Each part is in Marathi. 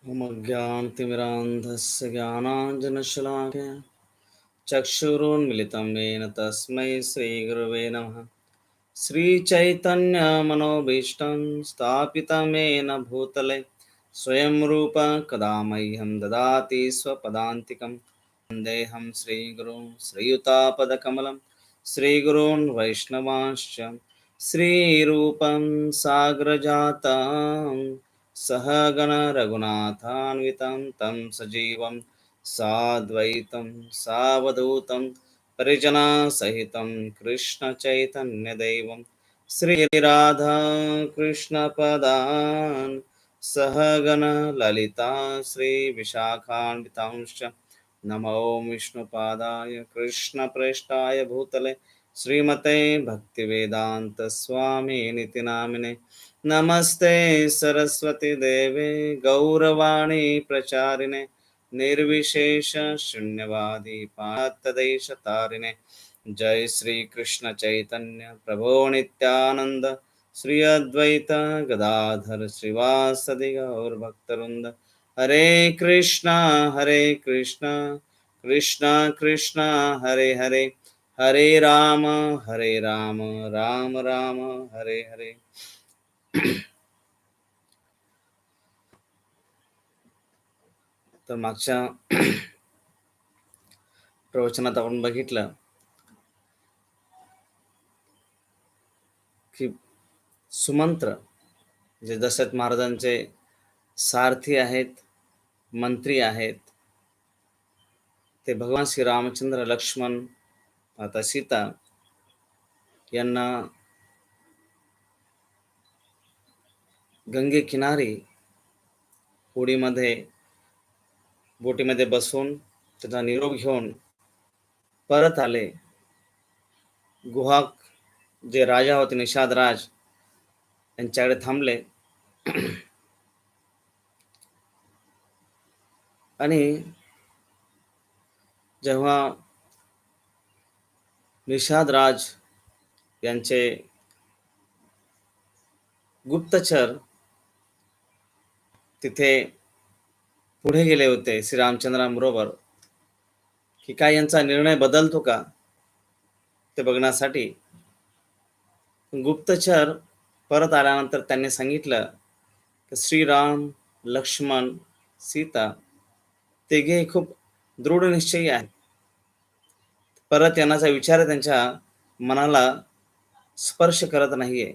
मम ज्ञानतिमिरान्धस्य ज्ञानाञ्जनशलाकया चक्षुरुन्मिलितं येन तस्मै श्रीगुरवे नमः। श्रीचैतन्यमनोभीष्टं स्थापितं येन भूतले स्वयं रूप कदा मह्यं ददाति स्वपदान्तिकं। वन्देऽहं श्रीगुरुं श्रीयुतापदकमलं श्रीगुरून् वैष्णवांश्च श्रीरूपं साग्रजातं सहगण रघुनाथान्वितं तं सजीवं साद्वैतं सावधूतं परिजनासहितं कृष्णचैतन्यदेवं श्रीराधा कृष्णपदान् सहगण ललिता श्रीविशाखान्वितांश्च नमो विष्णुपादाय कृष्णप्रेष्ठाय भूतले श्रीमते भक्तिवेदान्तस्वामिनिति नामिने नमस्ते सरस्वती देवे गौरवाणी प्रचारिणे निर्विशेष शून्यवादी पातदेशतारिणे जय श्री कृष्ण चैतन्य प्रभो नित्यानंद श्री अद्वैत गदाधर श्रीवासदि गौर भक्तवृंद हरे कृष्णा कृष्णा कृष्णा हरे हरे हरे राम राम राम हरे हरे. तर मागच्या प्रवचनात आपण बघितलं की सुमंत्र जे दशरथ महाराजांचे सारथी आहेत, मंत्री आहेत, ते भगवान श्री रामचंद्र, लक्ष्मण, माता सीता यांना गंगे किनारी बोटीमध्ये बसून त्याचा निरोप घेऊन परत आले. गुहाक जे राजा होते निषाद राज यांच्याकडे थांबले आणि जेव्हा निषाद राज यांचे गुप्तचर तिथे पुढे गेले होते श्रीरामचंद्रांबरोबर की काय यांचा निर्णय बदलतो का ते बघण्यासाठी, गुप्तचर परत आल्यानंतर त्यांनी सांगितलं की श्रीराम, लक्ष्मण, सीता तिघे खूप दृढ निश्चयी आहेत. परत येण्याचा विचार त्यांच्या मनाला स्पर्श करत नाहीये.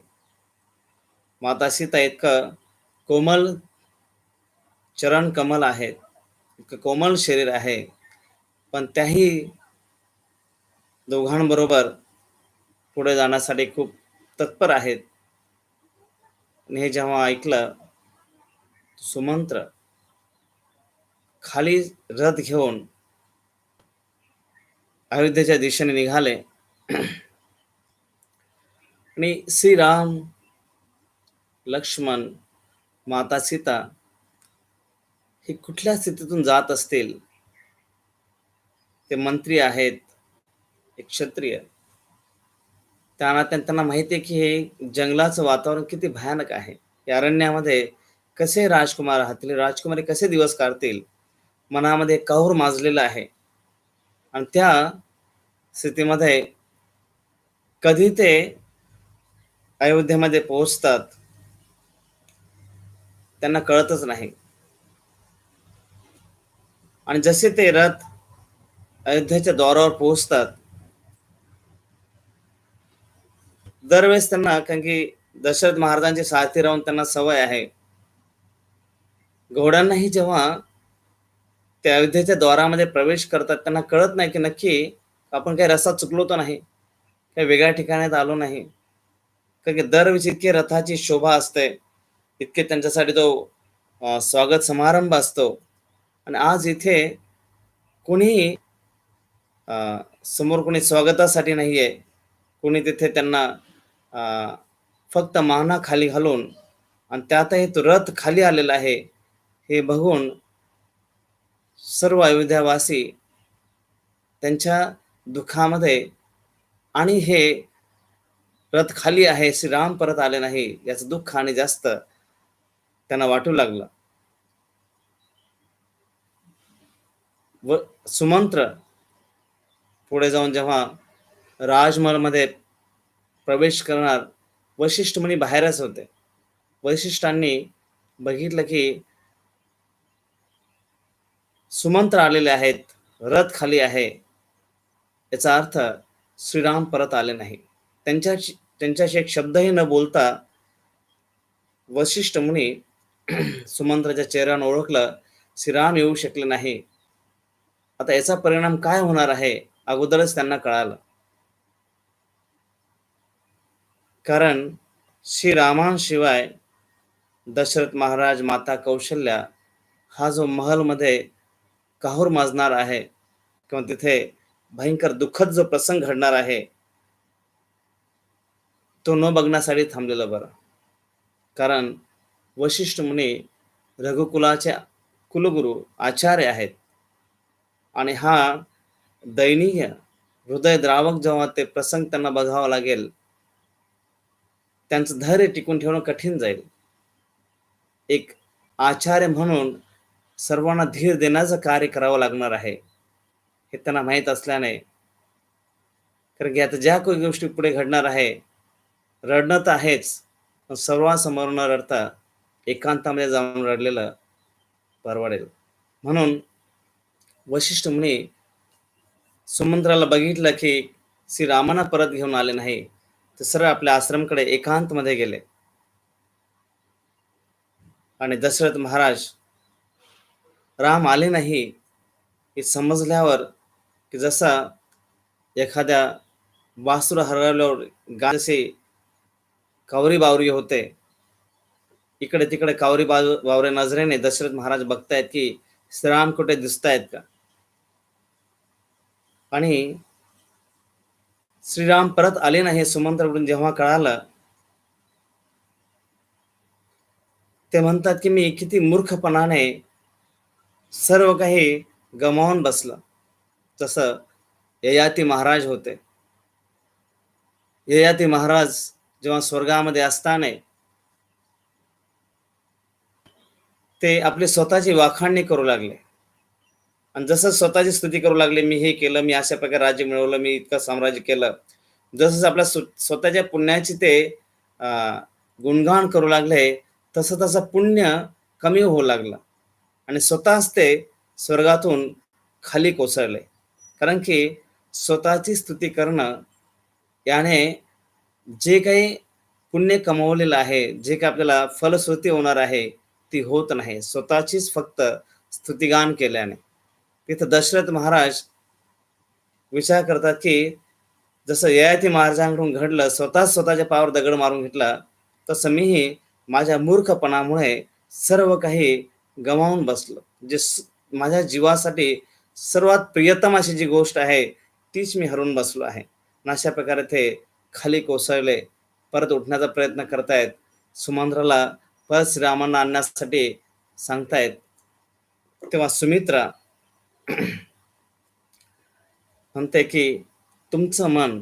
माता सीता इतकं कोमल चरण कमल आहेत, इतकं कोमल शरीर आहे, पण त्याही दोघांबरोबर पुढे जाण्यासाठी खूप तत्पर आहेत. आणि हे जेव्हा ऐकलं, सुमंत्र खाली रथ घेऊन अयोध्येच्या दिशेने निघाले आणि श्रीराम, लक्ष्मण, माता सीता हे कुठल्या स्थितीतून जात असतील. ते मंत्री आहेत, एक क्षत्रिय, त्यांना माहिती आहे की हे जंगलाचं वातावरण किती भयानक आहे. या अरण्यामध्ये कसे राजकुमार राहतील, राजकुमारी कसे दिवस काढतील, मनामध्ये कौर माजलेला आहे. आणि त्या स्थितीमध्ये कधी ते अयोध्येमध्ये पोहोचतात त्यांना कळतच नाही. आणि जसे ते रथ अयोध्येच्या द्वारावर पोहोचतात, दरवेळेस त्यांना, कारण की दशरथ महाराजांचे सारथी राहून त्यांना सवय आहे, घोड्यांनाही जेव्हा ते अयोध्येच्या द्वारामध्ये प्रवेश करतात त्यांना कळत नाही की नक्की आपण काही रस्ता चुकलो तर नाही, काही वेगळ्या ठिकाणात आलो नाही. कारण की दरवेळी इतके रथाची शोभा असते, इतके त्यांच्यासाठी तो स्वागत समारंभ असतो. आणि आज इथे कोणी समोर कोणी स्वागतासाठी नाहीये, कोणी तिथे त्यांना फक्त माना खाली घालून, आणि त्यातही तो रथ खाली आलेला आहे हे बघून सर्व अयोध्यावासी त्यांच्या दुःखामध्ये, आणि हे रथ खाली आहे, श्रीराम परत आले नाही याचं दुःख आणि जास्त त्यांना वाटू लागलं. व सुमंत्र पुढे जाऊन जेव्हा राजमहलमध्ये प्रवेश करणार, वशिष्ठ मुनी बाहेरच होते. वशिष्ठांनी बघितलं की सुमंत्र आलेले आहेत, रथ खाली आहे. याचा अर्थ श्रीराम परत आले नाही. त्यांच्याशी एक शब्दही न बोलता वशिष्ठ मुनी सुमंत्राच्या चेहऱ्यानं ओळखलं, श्रीराम येऊ शकले नाही. आता याचा परिणाम काय होणार आहे अगोदरच त्यांना कळालं. कारण श्रीरामांशिवाय दशरथ महाराज, माता कौशल्या हा जो महलमध्ये काहूर माजणार आहे किंवा तिथे भयंकर दुःखद जो प्रसंग घडणार आहे तो न बघण्यासाठी थांबलेलं बरं. कारण वशिष्ठ मुनी रघुकुलाचे कुलगुरू आचार्य आहेत आणि हा दयनीय हृदयद्रावक जेव्हा ते प्रसंग त्यांना बघावा लागेल, त्यांचं धैर्य टिकून ठेवणं कठीण जाईल. एक आचार्य म्हणून सर्वांना धीर देण्याचं कार्य करावं लागणार आहे हे त्यांना माहीत असल्याने, कारण की आता ज्या काही गोष्टी पुढे घडणार आहे, रडणं तर आहेच, पण सर्वांसमोर न रडता एकांतामध्ये जाऊन रडलेलं परवडेल. म्हणून वशिष्ठ मुनी सुमंत्राला बघितलं की श्रीरामांना परत घेऊन आले नाही, तर सरळ आपल्या आश्रमकडे एकांतमध्ये गेले. आणि दशरथ महाराज राम आले नाही हे समजल्यावर, की जसा एखाद्या वासरू हरवल्यावर गायचे कावरी बावरी होते, इकडे तिकडे कावरी बावरे नजरेने दशरथ महाराज बघतायत की श्रीराम कुठे दिसतायत का. आणि श्रीराम परत आले नाही हे सुमंत्राकडून जेव्हा कळालं, ते म्हणतात की मी किती मूर्खपणाने सर्व काही गमावून बसलं. जसं ययाती महाराज होते. ययाती महाराज जेव्हा स्वर्गामध्ये असताना ते आपली स्वतःची वाखाणणी करू लागले आणि जसं स्वतःची स्तुती करू लागले, मी हे केलं, मी अशा प्रकारे राज्य मिळवलं, मी इतकं साम्राज्य केलं. जसं आपल्या स्वतःच्या पुण्याची ते गुणगान करू लागले, तसं तसं पुण्य कमी होऊ लागलं आणि स्वतःच ते स्वर्गातून खाली कोसळले. कारण की स्वतःची स्तुती करणं याने जे काही पुण्य कमवलेलं आहे, जे काही आपल्याला फलश्रुती होणार आहे, ती होत नाही स्वतःचीच फक्त स्तुतिगान केल्याने. तिथं दशरथ महाराज विचार करतात की जसं ययाती महाराजांकडून घडलं, स्वतःच स्वतःच्या पायावर दगड मारून घेतला, तसं मीही माझ्या मूर्खपणामुळे सर्व काही गमावून बसलो. जे माझ्या जीवासाठी सर्वात प्रियतम अशी जी गोष्ट आहे तीच मी हरवून बसलो आहे. आणि अशा प्रकारे ते खाली कोसळले, परत उठण्याचा प्रयत्न करतायत. सुमंत्राला परत श्रीरामांना आणण्यासाठी सांगतायत. तेव्हा सुमित्रा म्हणते की तुमचं मन,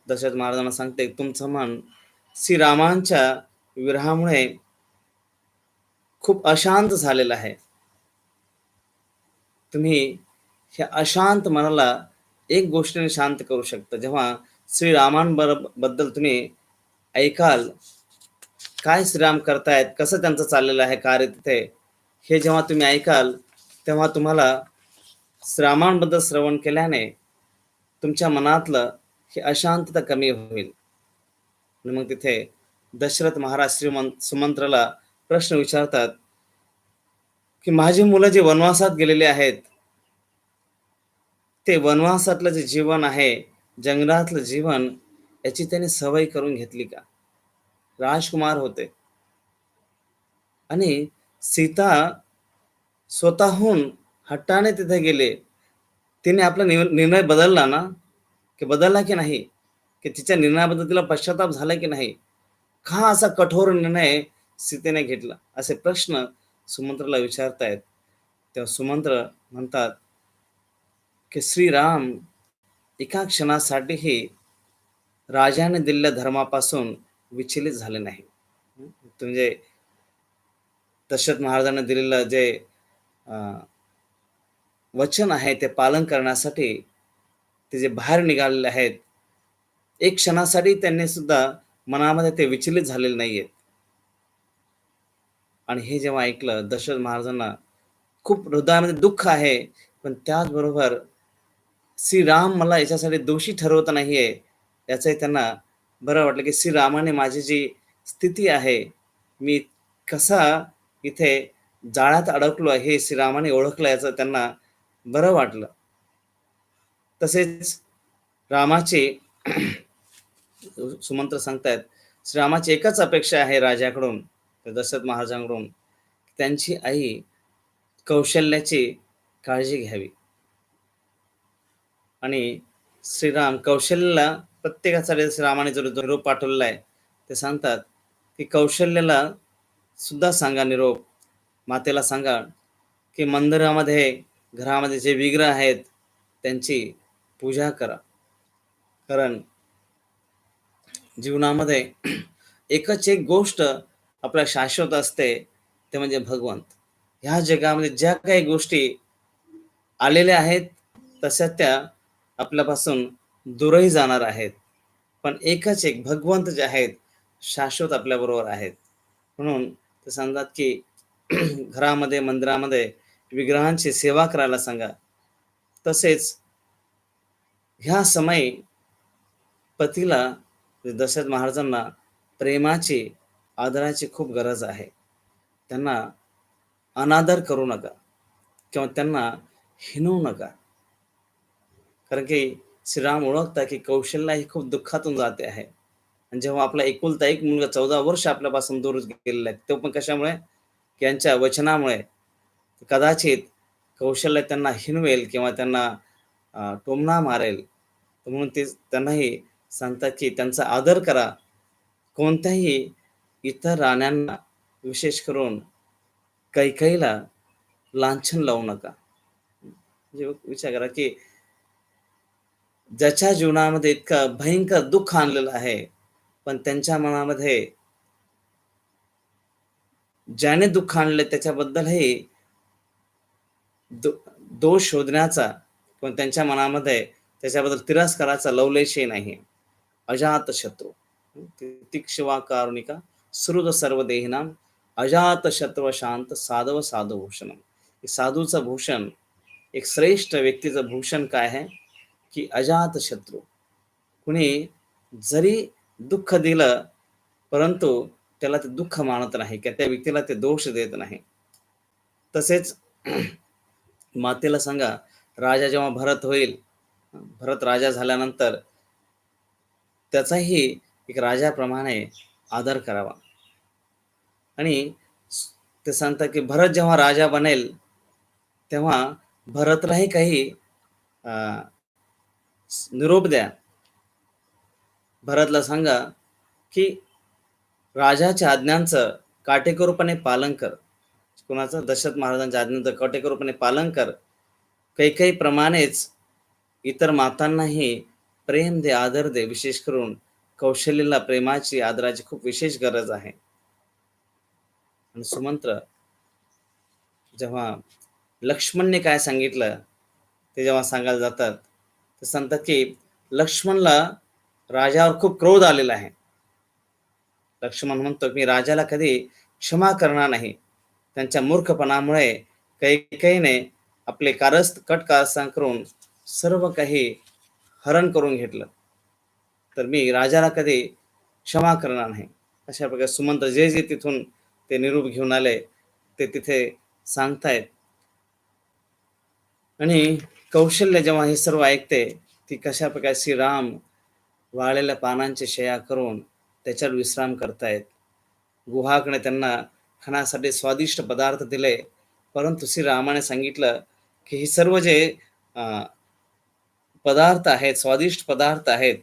दशरथ महाराजांना सांगते, तुमचं मन श्रीरामांच्या विरहामुळे खूप अशांत झालेलं आहे. तुम्ही ह्या अशांत मनाला एक गोष्टीने शांत करू शकता. जेव्हा श्रीरामांबद्दल तुम्ही ऐकाल, काय श्रीराम करतायत, कसं त्यांचं चाललेलं आहे कार्य तिथे, हे जेव्हा तुम्ही ऐकाल, तेव्हा तुम्हाला श्रीरामांबद्दल श्रवण केल्याने तुमच्या मनातलं ही अशांतता कमी होईल. आणि मग तिथे दशरथ महाराज सुमंत्राला प्रश्न विचारतात की माझी मुलं जे वनवासात गेलेले आहेत, ते वनवासातलं जे जीवन आहे, जंगलातलं जीवन, याची त्याने सवय करून घेतली का. राजकुमार होते आणि सीता स्वतःहून हट्टाने तिथे गेले. तिने आपला निर्णय बदलला ना, की बदलला की नाही, की तिच्या निर्णयाबद्दल तिला पश्चाताप झाला की नाही, का असा कठोर निर्णय सीतेने घेतला, असे प्रश्न सुमंत्राला विचारतायत. तेव्हा सुमंत्र म्हणतात की श्रीराम एका क्षणासाठीही राजाने दिलेल्या धर्मापासून विचलित झाले नाही. म्हणजे दशरथ महाराजांना दिलेलं जे वचन आहे ते पालन करण्यासाठी ते जे बाहेर निघालेले आहेत, एक क्षणासाठी त्यांनी सुद्धा मनामध्ये ते विचलित झालेले नाहीयेत. आणि हे जेव्हा ऐकलं दशरथ महाराजांना खूप हृदयामध्ये दुःख आहे, पण त्याचबरोबर श्रीराम मला याच्यासाठी दोषी ठरवत नाहीये, याचंही त्यांना बरं वाटलं, की श्रीरामाने माझी जी स्थिती आहे, मी कसा इथे जाळ्यात अडकलो आहे, हे श्रीरामाने ओळखलं याचं त्यांना बरं वाटलं. तसेच रामाचे सुमंत्र सांगतायत, श्रीरामाची एकच अपेक्षा आहे राजाकडून, दशरथ महाराजांकडून, त्यांची आई कौशल्याची काळजी घ्यावी. आणि श्रीराम कौशल्याला प्रत्येकासाठी श्रीरामाने जो निरोप पाठवलेला आहे, ते सांगतात, की कौशल्याला सुद्धा सांगा निरोप, मातेला सांगा, की मंदिरामध्ये, घरामध्ये जे विग्रह आहेत, त्यांची पूजा करा. कारण जीवनामध्ये एकच एक गोष्ट आपल्या शाश्वत असते, ते म्हणजे भगवंत. ह्या जगामध्ये ज्या काही गोष्टी आलेल्या आहेत, तशा त्या आपल्यापासून दूरही जाणार आहेत. पण एकच एक भगवंत जे आहेत, शाश्वत आपल्याबरोबर आहेत. म्हणून ते सांगतात, की घरामध्ये, मंदिरामध्ये विग्रहांची सेवा करायला सांगा. तसेच ह्या समयी पतीला, दशरथ महाराजांना प्रेमाची, आदराची खूप गरज आहे. त्यांना अनादर करू नका किंवा त्यांना हिणवू नका. कारण की श्रीराम ओळखतात, की कौशल्या ही खूप दुःखातून जाते आहे. आणि जेव्हा आपला एकुलता एक मुलगा 14 वर्ष आपल्यापासून दूर गेलेला आहे, तो पण कशामुळे? की यांच्या वचनामुळे. कदाचित कौशल्य त्यांना हिणवेल किंवा त्यांना टोमणा मारेल. म्हणून ते त्यांनाही सांगतात, की त्यांचा आदर करा. कोणत्याही इतर राण्यांना, विशेष करून कैकेयीला लांछन लावू नका. म्हणजे विचार करा, की ज्याच्या जीवनामध्ये इतकं भयंकर दुःख आणलेलं आहे, पण त्यांच्या मनामध्ये ज्याने दुःख आणले त्याच्याबद्दलही दो दोष शोधण्याचा किंवा त्यांच्या मनामध्ये त्याच्याबद्दल तिरस्काराचा लवलेशही नाही. अजातशत्रू, तितिक्षवा कारुणिका सुहृद सर्व देहिनाम, अजातशत्रू शांत साधव साधुभूषणम. साधूचं भूषण, एक श्रेष्ठ व्यक्तीचं भूषण काय आहे? की अजातशत्रू. कुणी जरी दुःख दिलं, परंतु त्याला ते दुःख मानत नाही, की त्या व्यक्तीला ते दोष देत नाही. तसेच मातेला सांगा, राजा जेव्हा भरत होईल, भरत राजा झाल्यानंतर त्याचाही एक राजाप्रमाणे आदर करावा. आणि ते सांगतात, की भरत जेव्हा राजा बनेल, तेव्हा भरतलाही काही अ, निरोप द्या. भरतला सांगा, की राजाच्या आज्ञांचं काटेकोरपणे पालन कर. कुणाचं? दशरथ महाराजांच्या आज्ञांचं काटेकोरपणे पालन कर. कैकेयीप्रमाणेच इतर मातांनाही प्रेम दे, आदर दे. विशेष करून कौशल्याला प्रेमाची, आदराची खूप विशेष गरज आहे. आणि सुमंत्र जेव्हा लक्ष्मणने काय सांगितलं, ते जेव्हा सांगायला जातात, ते सांगतात, की लक्ष्मणला राजावर खूप क्रोध आलेला आहे. लक्ष्मण म्हणतो, मी राजाला कधी क्षमा करणार नाही. त्यांच्या मूर्खपणामुळे कैकेयीने आपले कारस्थान करून सर्व काही हरण करून घेतलं. तर मी राजाला कधी क्षमा करणार नाही. अशा प्रकारे सुमंत जे जे तिथून ते निरोप घेऊन आले, ते तिथे सांगतायत. आणि कौशल्य जेव्हा हे सर्व ऐकते, ती कशा प्रकारे श्रीराम वाळलेल्या पानांची शया करून त्याच्यावर विश्राम करतायत. गुहाकडे त्यांना खाण्यासाठी स्वादिष्ट पदार्थ दिले, परंतु श्रीरामाने सांगितलं, की हे सर्व जे पदार्थ आहेत, स्वादिष्ट पदार्थ आहेत,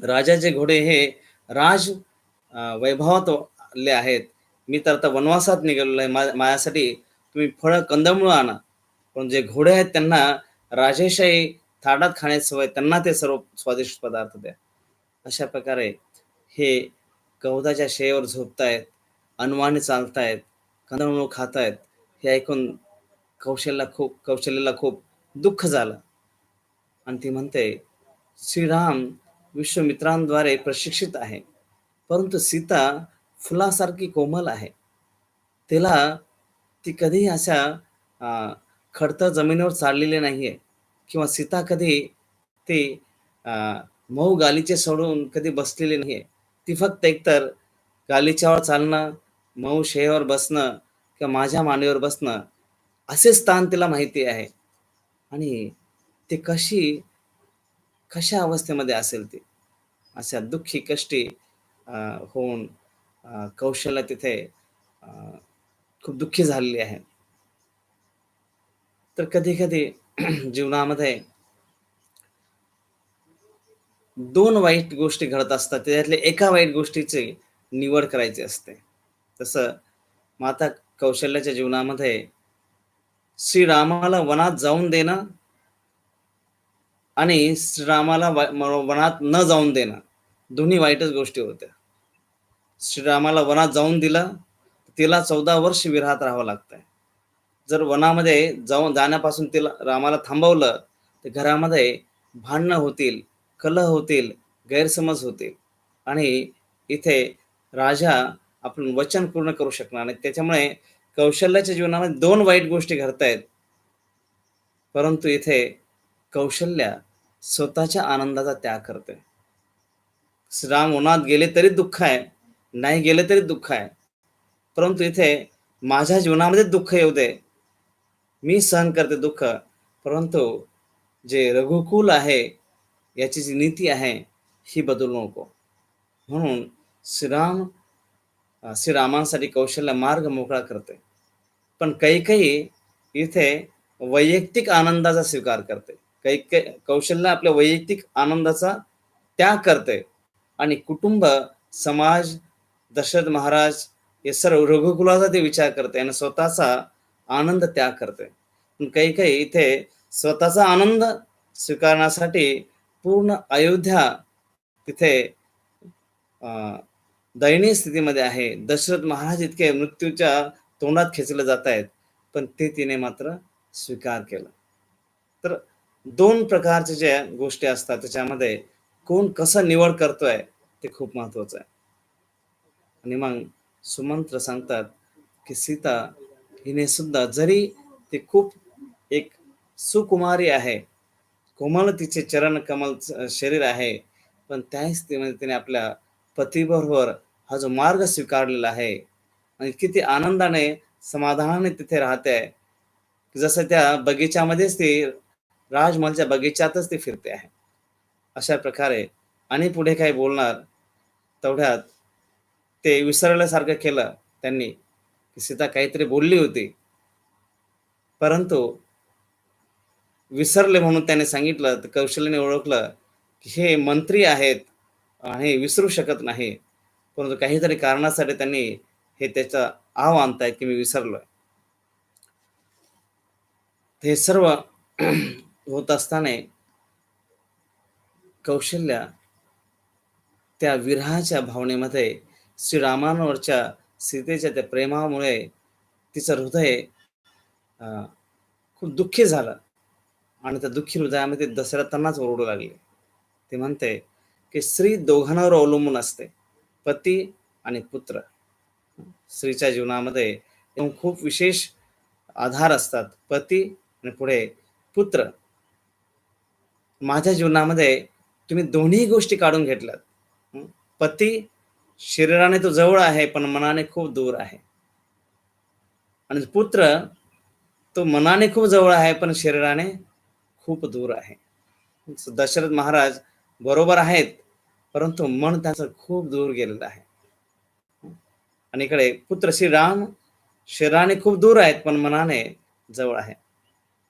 राजाचे घोडे हे राज वैभवात आले आहेत. मी तर आता वनवासात निघालेलो आहे. माझ्यासाठी तुम्ही फळं, कंदमुळं आणा. पण जे घोडे आहेत त्यांना राजेशाही थाटात खाण्याची सवय, त्यांना ते सर्व स्वादिष्ट पदार्थ द्या. अशा प्रकारे हे गवताच्या शयेवर झोपतायत, अनवाणी चालतायत, कंदमुळं खातायत. हे ऐकून कौशल्याला खूप दुःख झालं आणि ती म्हणते, श्रीराम विश्वामित्रांद्वारे प्रशिक्षित आहे, परंतु सीता फुलासारखी कोमल आहे. तिला ती कधीही अशा अ, खडतर जमिनीवर चाललेली नाहीये किंवा सीता कधी ती अ, मऊ गालिचे सोडून कधी बसलेली नाहीये. ती फक्त एकतर गालिच्यावर चालणं, मऊ शैयेवर बसणं किंवा माझ्या मांडीवर बसणं असे स्थान तिला माहिती आहे. आणि ती कशा अवस्थेमध्ये असेल ती. अशा दुःखी कष्टी अ, होऊन कौशल्य तिथे अ, खूप दुःखी झालेली आहे. तर कधी-कधी जीवनामध्ये 2 वाईट गोष्टी घडत असतात. त्याच्यातल्या एका वाईट गोष्टीची निवड करायची असते. तसं माता कौशल्याच्या जीवनामध्ये श्रीरामाला वनात जाऊन देणं आणि श्रीरामाला वनात न जाऊन देणं, दोन्ही वाईटच गोष्टी होत्या. श्रीरामाला वनात जाऊन दिलं, तिला 14 वर्ष विरहात राहावं लागतंय. जर वनामध्ये जाण्यापासून तिला रामाला थांबवलं, तर घरामध्ये भांडणं होतील, कलह होतील, गैरसमज होतील आणि इथे राजा आपलं वचन पूर्ण करू शकणार नाही. त्याच्यामुळे कौशल्याच्या जीवनामध्ये 2 वाईट गोष्टी घडतायत. परंतु इथे कौशल्या स्वतःच्या आनंदाचा त्याग करते. राम उन्हात गेले तरी दुःख आहे, नाही गेले तरी दुःख आहे. परंतु इथे माझ्या जीवनामध्ये दुःख येऊ दे, मी सहन करते दुःख, परंतु जे रघुकुल आहे, याची जी नीती आहे, ही बदलू नको. म्हणून श्रीरामांसाठी कौशल्य मार्ग मोकळा करते. पण कैकेयी इथे वैयक्तिक आनंदाचा स्वीकार करते. कौशल्य आपल्या वैयक्तिक आनंदाचा त्याग करते आणि कुटुंब, समाज, दशरथ महाराज हे सर्व रघुकुलाचा ते विचार करते आणि स्वतःचा आनंद त्याग करते. पण कैकेयी इथे स्वतःचा आनंद स्वीकारण्यासाठी पूर्ण अयोध्या तिथे अ, दयनीय स्थितीमध्ये आहे. दशरथ महाराज इतके मृत्यूच्या तोंडात खेचले जात आहेत, पण ते तिने मात्र स्वीकार केलं. तर 2 प्रकारच्या ज्या गोष्टी असतात त्याच्यामध्ये कोण कसं निवड करतोय ते खूप महत्वाचं आहे. आणि मग सुमंत्र सांगतात, की सीता हिने सुद्धा जरी ते खूप एक सुकुमारी आहे, कोमल तिचे चरण कमल शरीर आहे, पण त्या स्थितीमध्ये तिने आपल्या पतीबरोबर हा जो मार्ग स्वीकारलेला आहे आणि किती आनंदाने, समाधानाने तिथे राहते आहे. जसं त्या बगीच्यामध्येच ती राजमहलच्या बगीच्यातच ती फिरते आहे. अशा प्रकारे आणि पुढे काय बोलणार तेवढ्यात ते विसरल्यासारखं केलं त्यांनी, की सीता काहीतरी बोलली होती. परंतु विसरले म्हणून त्याने सांगितलं, तर कौशल्याने ओळखलं, की हे मंत्री आहेत आणि विसरू शकत नाही. परंतु काहीतरी कारणासाठी त्यांनी हे त्याचा आव आणतायत, की मी विसरलोय. हे सर्व होत असताना कौशल्या त्या विरहाच्या भावनेमध्ये श्रीरामांवरच्या सीतेच्या त्या प्रेमामुळे तिचं हृदय अ, खूप दुःखी झालं आणि त्या दुःखी हृदयामध्ये दशरथांनाच ओरडू लागले. ते म्हणते, की स्त्री दोघांवर अवलंबून असते, पती आणि पुत्र. स्त्रीच्या जीवनामध्ये खूप विशेष आधार असतात, पती आणि पुढे पुत्र. माझ्या जीवनामध्ये तुम्ही दोन्ही गोष्टी काढून घेतल्यात. पती शरीराने तो जवळ आहे, पण मनाने खूप दूर आहे. आणि पुत्र तो मनाने खूप जवळ आहे, पण शरीराने खूप दूर आहे. दशरथ महाराज बरोबर आहेत, परंतु मन त्याचं खूप दूर गेलेलं आहे. आणि इकडे पुत्र श्रीराम शरीराने खूप दूर आहेत, पण मनाने जवळ आहे.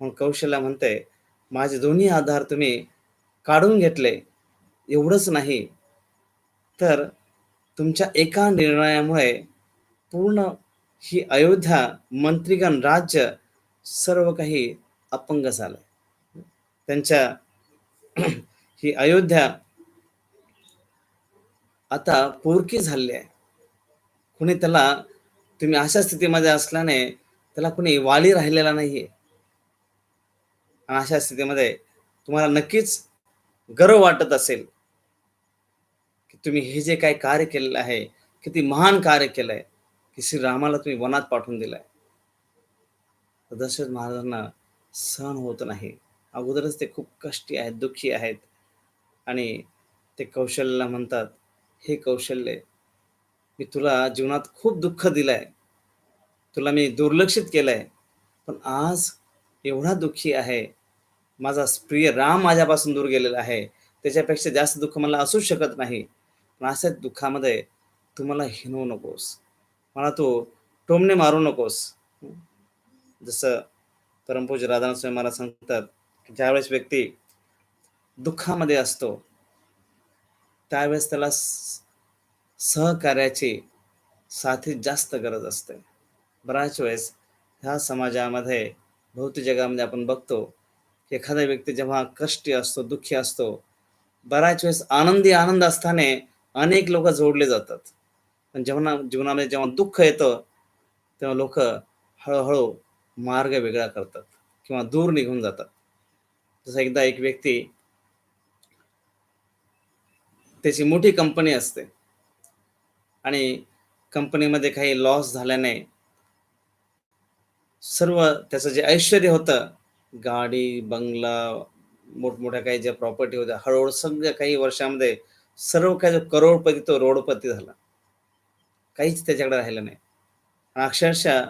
म्हणून कौशल्या म्हणते, माझे दोन्ही आधार तुम्ही काढून घेतले. एवढंच नाही, तर तुमच्या एका निर्णयामुळे पूर्ण ही अयोध्या, मंत्रीगण, राज्य सर्व काही अपंग झालं. त्यांच्या ही अयोध्या आता पोरकी झालेली आहे. कुणी त्याला तुम्ही अशा स्थितीमध्ये असल्याने त्याला कोणी वाली राहिलेला नाहीये. आणि अशा स्थितीमध्ये तुम्हाला नक्कीच गर्व वाटत असेल, की तुम्ही हे जे काही कार्य केलेलं आहे, किती महान कार्य केलंय, की श्रीरामाला तुम्ही वनात पाठवून दिलंय. तर दशरथ महाराजांना सहन होत नाही. अगोदरच ते खूप कष्टी आहेत, दुःखी आहेत आणि ते कौशल्याला म्हणतात, "हे कौशल्य, मी तुला जीवनात खूप दुःख दिलंय, तुला मी दुर्लक्षित केलंय, पण आज एवढा दुःखी आहे, माझा प्रिय राम माझ्यापासून दूर गेलेला आहे. त्याच्यापेक्षा जास्त दुःख मला असूच शकत नाही. पण अशा दुःखामध्ये तू मला हिणवू नकोस. मला तू टोमणे मारू नकोस." जसं परमपूज्य राधानाथ स्वामी महाराज सांगतात, की ज्यावेळेस व्यक्ती दुःखामध्ये असतो, त्यावेळेस त्याला सहकार्याची साथी जास्त गरज असते. बऱ्याच वेळेस ह्या समाजामध्ये, भौतिक जगामध्ये आपण बघतो, की एखादा व्यक्ती जेव्हा कष्टी असतो, दुःखी असतो, बऱ्याच वेळेस आनंद असताना अनेक लोकं जोडले जातात. पण जेव्हा जीवनामध्ये जेव्हा दुःख येतं, तेव्हा लोकं हळू मार्ग वेगळा करतात किंवा दूर निघून जातात. जसं एकदा एक व्यक्ती, त्याची मोठी कंपनी असते आणि कंपनीमध्ये काही लॉस झाल्याने सर्व त्याचं जे ऐश्वर्य होतं, गाडी, बंगला, मोठमोठ्या काही ज्या प्रॉपर्टी होत्या, हळू-हळू सगळ्या काही वर्षामध्ये सर्व काही जो करोडपती तो रोडपती झाला. काहीच त्याच्याकडे राहिलं नाही. आणि अक्षरशः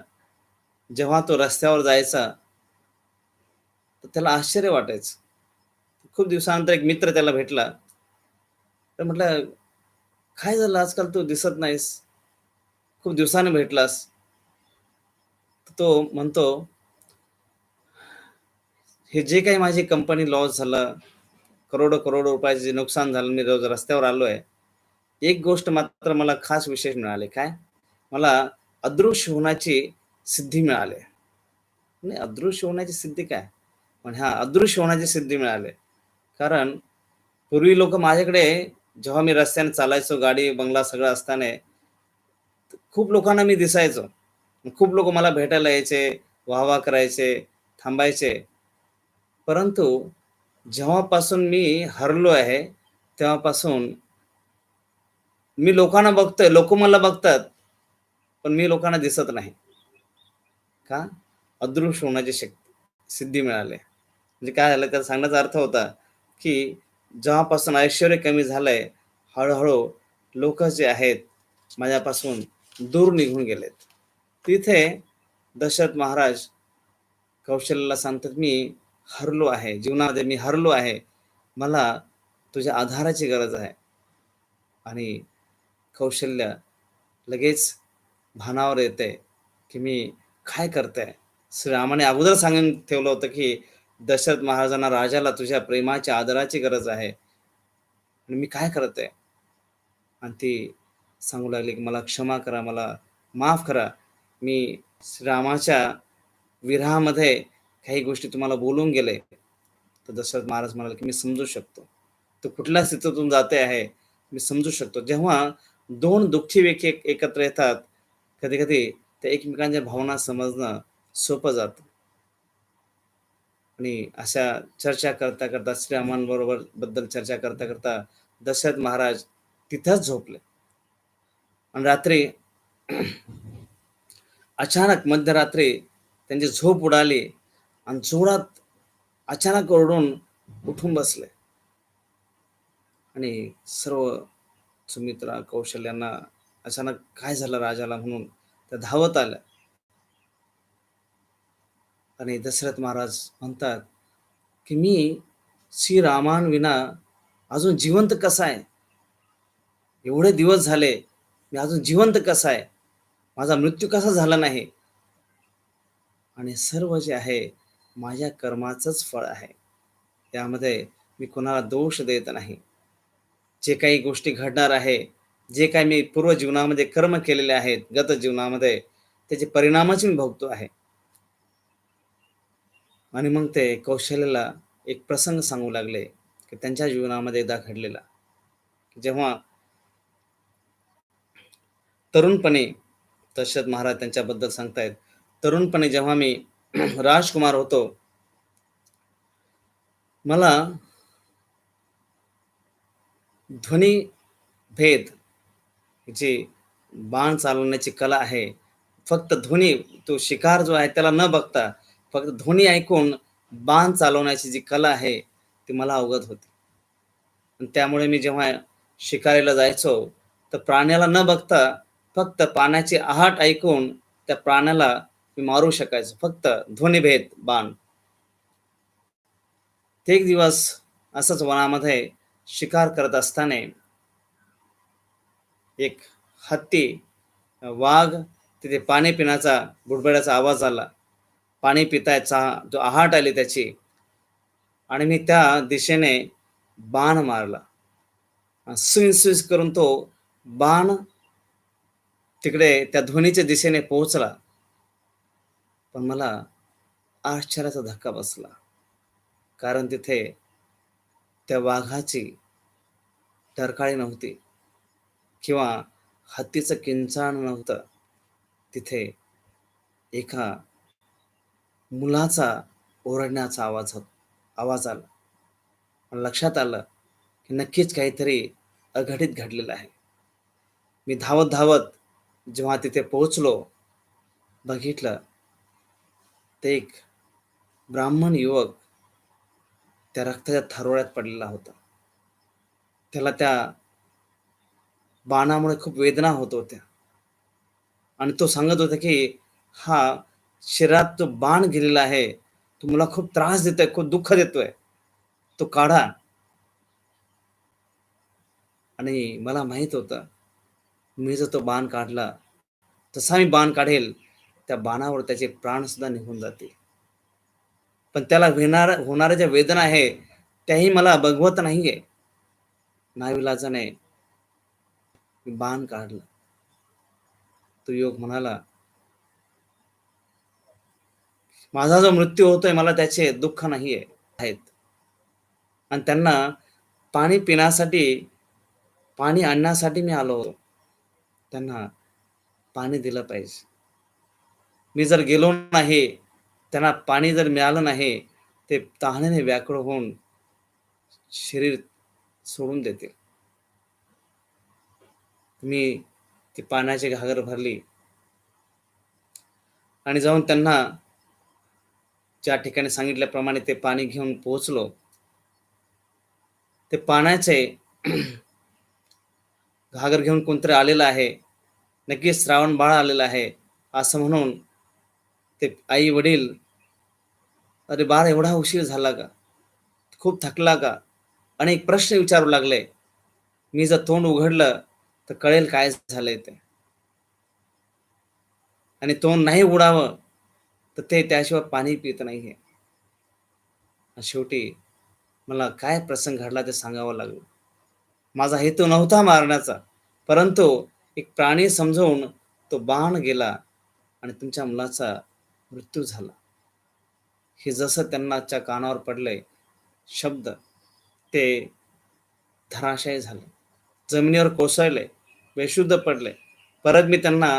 जेव्हा तो रस्त्यावर जायचा, तर त्याला आश्चर्य वाटायचं. खूप दिवसानंतर एक मित्र त्याला भेटला. तर म्हटलं, "काय झालं आजकाल तू दिसत नाहीस? खूप दिवसाने भेटलास." तर तो म्हणतो, "हे जे काही माझी कंपनी लॉस झालं, करोडो रुपयाचे जे नुकसान झालं, मी रोज रस्त्यावर आलोय. एक गोष्ट मात्र मला खास विशेष मिळाली. काय? मला अदृश्य होण्याची सिद्धी मिळाली." नाही, अदृश्य होण्याची सिद्धी काय? पण हां, अदृश्य होण्याची सिद्धी मिळाली. कारण पूर्वी लोकं माझ्याकडे, जेव्हा मी रस्त्याने चालायचो, गाडी, बंगला सगळं असताना, खूप लोकांना मी दिसायचो. खूप लोकं मला भेटायला यायचे, वाह-वाह करायचे, थांबायचे. परंतु जेव्हापासून मी हरलो आहे, तेव्हापासून मी लोकांना बघतोय, लोकं मला बघतात, पण मी लोकांना दिसत नाही. का? अदृश्य होण्याची सिद्धी मिळाली. म्हणजे काय झालं, त्याचा सांगण्याचा अर्थ होता, की जेव्हापासून ऐश्वर्य कमी झालंय, हळू-हळू लोकं जे आहेत, माझ्यापासून दूर निघून गेलेत. तिथे दशरथ महाराज कौशल्याला सांगतात, "मी हरलो आहे. जीवनामध्ये मी हरलो आहे. मला तुझ्या आधाराची गरज आहे." आणि कौशल्य लगेच भानावर येते, की मी काय करते? श्रीरामाने अगोदर सांगून ठेवलं होतं, की दशरथ महाराजांना, राजाला तुझ्या प्रेमाच्या, आदराची गरज आहे आणि मी काय करत आहे? आणि ती सांगू लागली, की "मला क्षमा करा, मला माफ करा. मी श्रीरामाच्या विरहामध्ये काही गोष्टी तुम्हाला बोलून गेले." तर दशरथ महाराज म्हणाले, की "मी समजू शकतो. तू कुठल्या स्थितीतून जाते आहे, मी समजू शकतो." जेव्हा 2 दुःखी व्यक्ती एकत्र येतात, कधी-कधी त्या एकमेकांच्या भावना समजणं सोपं जातं. आणि अशा चर्चा करता श्रीरामांबरोबर बद्दल चर्चा करता दशरथ महाराज तिथंच झोपले. आणि रात्री अचानक मध्यरात्री त्यांची झोप उडाली आणि जोरात अचानक ओरडून उठून बसले. आणि सर्व सुमित्रा, कौशल्यांना अचानक काय झालं राजाला म्हणून त्या धावत आल्या. आणि दशरथ महाराज म्हणतात, की "मी श्रीरामांविना अजून जिवंत कसा आहे? एवढे दिवस झाले, मी अजून जिवंत कसा आहे? माझा मृत्यू कसा झाला नाही?" आणि सर्व जे आहे, माझ्या कर्माचंच फळ आहे. त्यामध्ये मी कोणाला दोष देत नाही. जे काही गोष्टी घडणार आहे, जे काही मी पूर्व जीवनामध्ये कर्म केलेले आहेत, गत जीवनामध्ये, त्याचे परिणामच मी भोगतो आहे. आणि मग ते कौशल्याला एक प्रसंग सांगू लागले, की त्यांच्या जीवनामध्ये एकदा घडलेला. जेव्हा तरुणपणी दशरथ महाराज त्यांच्याबद्दल सांगतायत, तरुणपणी जेव्हा मी राजकुमार होतो, मला ध्वनी भेद जी बाण चालवण्याची कला आहे, फक्त ध्वनी, तो शिकार जो आहे त्याला न बघता फक्त ध्वनी ऐकून बाण चालवण्याची जी कला आहे ती मला अवगत होती. आणि त्यामुळे मी जेव्हा शिकारीला जायचो तर प्राण्याला न बघता फक्त पाण्याची आहट ऐकून त्या प्राण्याला मी मारू शकायचो, फक्त ध्वनिभेद बाण. ते एक दिवस असंच वनामध्ये शिकार करत असताना एक हत्ती, वाघ तिथे पाणी पिण्याचा बुडबुड्याचा आवाज आला, पाणी पितायचा जो आहट आली त्याची, आणि मी त्या दिशेने बाण मारला. स्विस स्विस करून तो बाण तिकडे त्या ध्वनीच्या दिशेने पोहोचला. पण मला आश्चर्याचा धक्का बसला, कारण तिथे त्या वाघाची टरकाळी नव्हती किंवा हत्तीचं किंचाण नव्हतं. तिथे एका मुलाचा ओरडण्याचा आवाज आला. मला लक्षात आलं की नक्कीच काहीतरी अघटित घडलेलं आहे. मी धावत धावत जेव्हा तिथे पोहोचलो, बघितलं ते एक ब्राह्मण युवक त्या रक्ताच्या थारोळ्यात पडलेला होता. त्याला त्या बाणामुळे खूप वेदना होत होत्या आणि तो सांगत होता की हा शरीरात जो बाण गेलेला आहे तो मला खूप त्रास देतोय, खूप दुःख देतोय, तो काढा. आणि मला माहित होतं, मी जर तो बाण काढला, जसा मी बाण काढेल त्या बाणावर त्याचे प्राण सुद्धा निघून जातील. पण त्याला होणाऱ्या ज्या वेदना आहे त्याही मला बघवत नाहीये. नाईलाजाने मी बाण काढलं. तो युवक म्हणाला, माझा जो मृत्यू होतोय मला त्याचे दुःख नाहीये आहेत. आणि त्यांना पाणी पिण्यासाठी, पाणी आणण्यासाठी मी आलो होतो. त्यांना पाणी दिलं पाहिजे. मी जर गेलो नाही, त्यांना पाणी जर मिळालं नाही, ते तहानेने व्याकुळ होऊन शरीर सोडून देतील. मी ती पाण्याची घागर भरली आणि जाऊन त्यांना ज्या ठिकाणी सांगितल्याप्रमाणे ते पाणी घेऊन पोहोचलो. ते पाण्याचे घागर घेऊन कोणतरी आलेलं आहे, नक्कीच श्रावण बाळ आलेलं आहे असं म्हणून ते आई वडील, अरे बाळ एवढा उशीर झाला का, खूप थकला का, अनेक प्रश्न विचारू लागले. मी जर तोंड उघडलं तर कळेल काय झालंय ते, आणि तोंड नाही उघडावं तर ते त्याशिवाय पाणी पित नाहीये. शेवटी मला काय प्रसंग घडला ते सांगावं लागलं. माझा हेतू नव्हता मारण्याचा, परंतु एक प्राणी समजून तो बाण गेला आणि तुमच्या मुलाचा मृत्यू झाला. हे जसं त्यांनाच्या कानावर पडलंय शब्द, ते धराशायी झाले, जमिनीवर कोसळले, बेशुद्ध पडले. परत मी त्यांना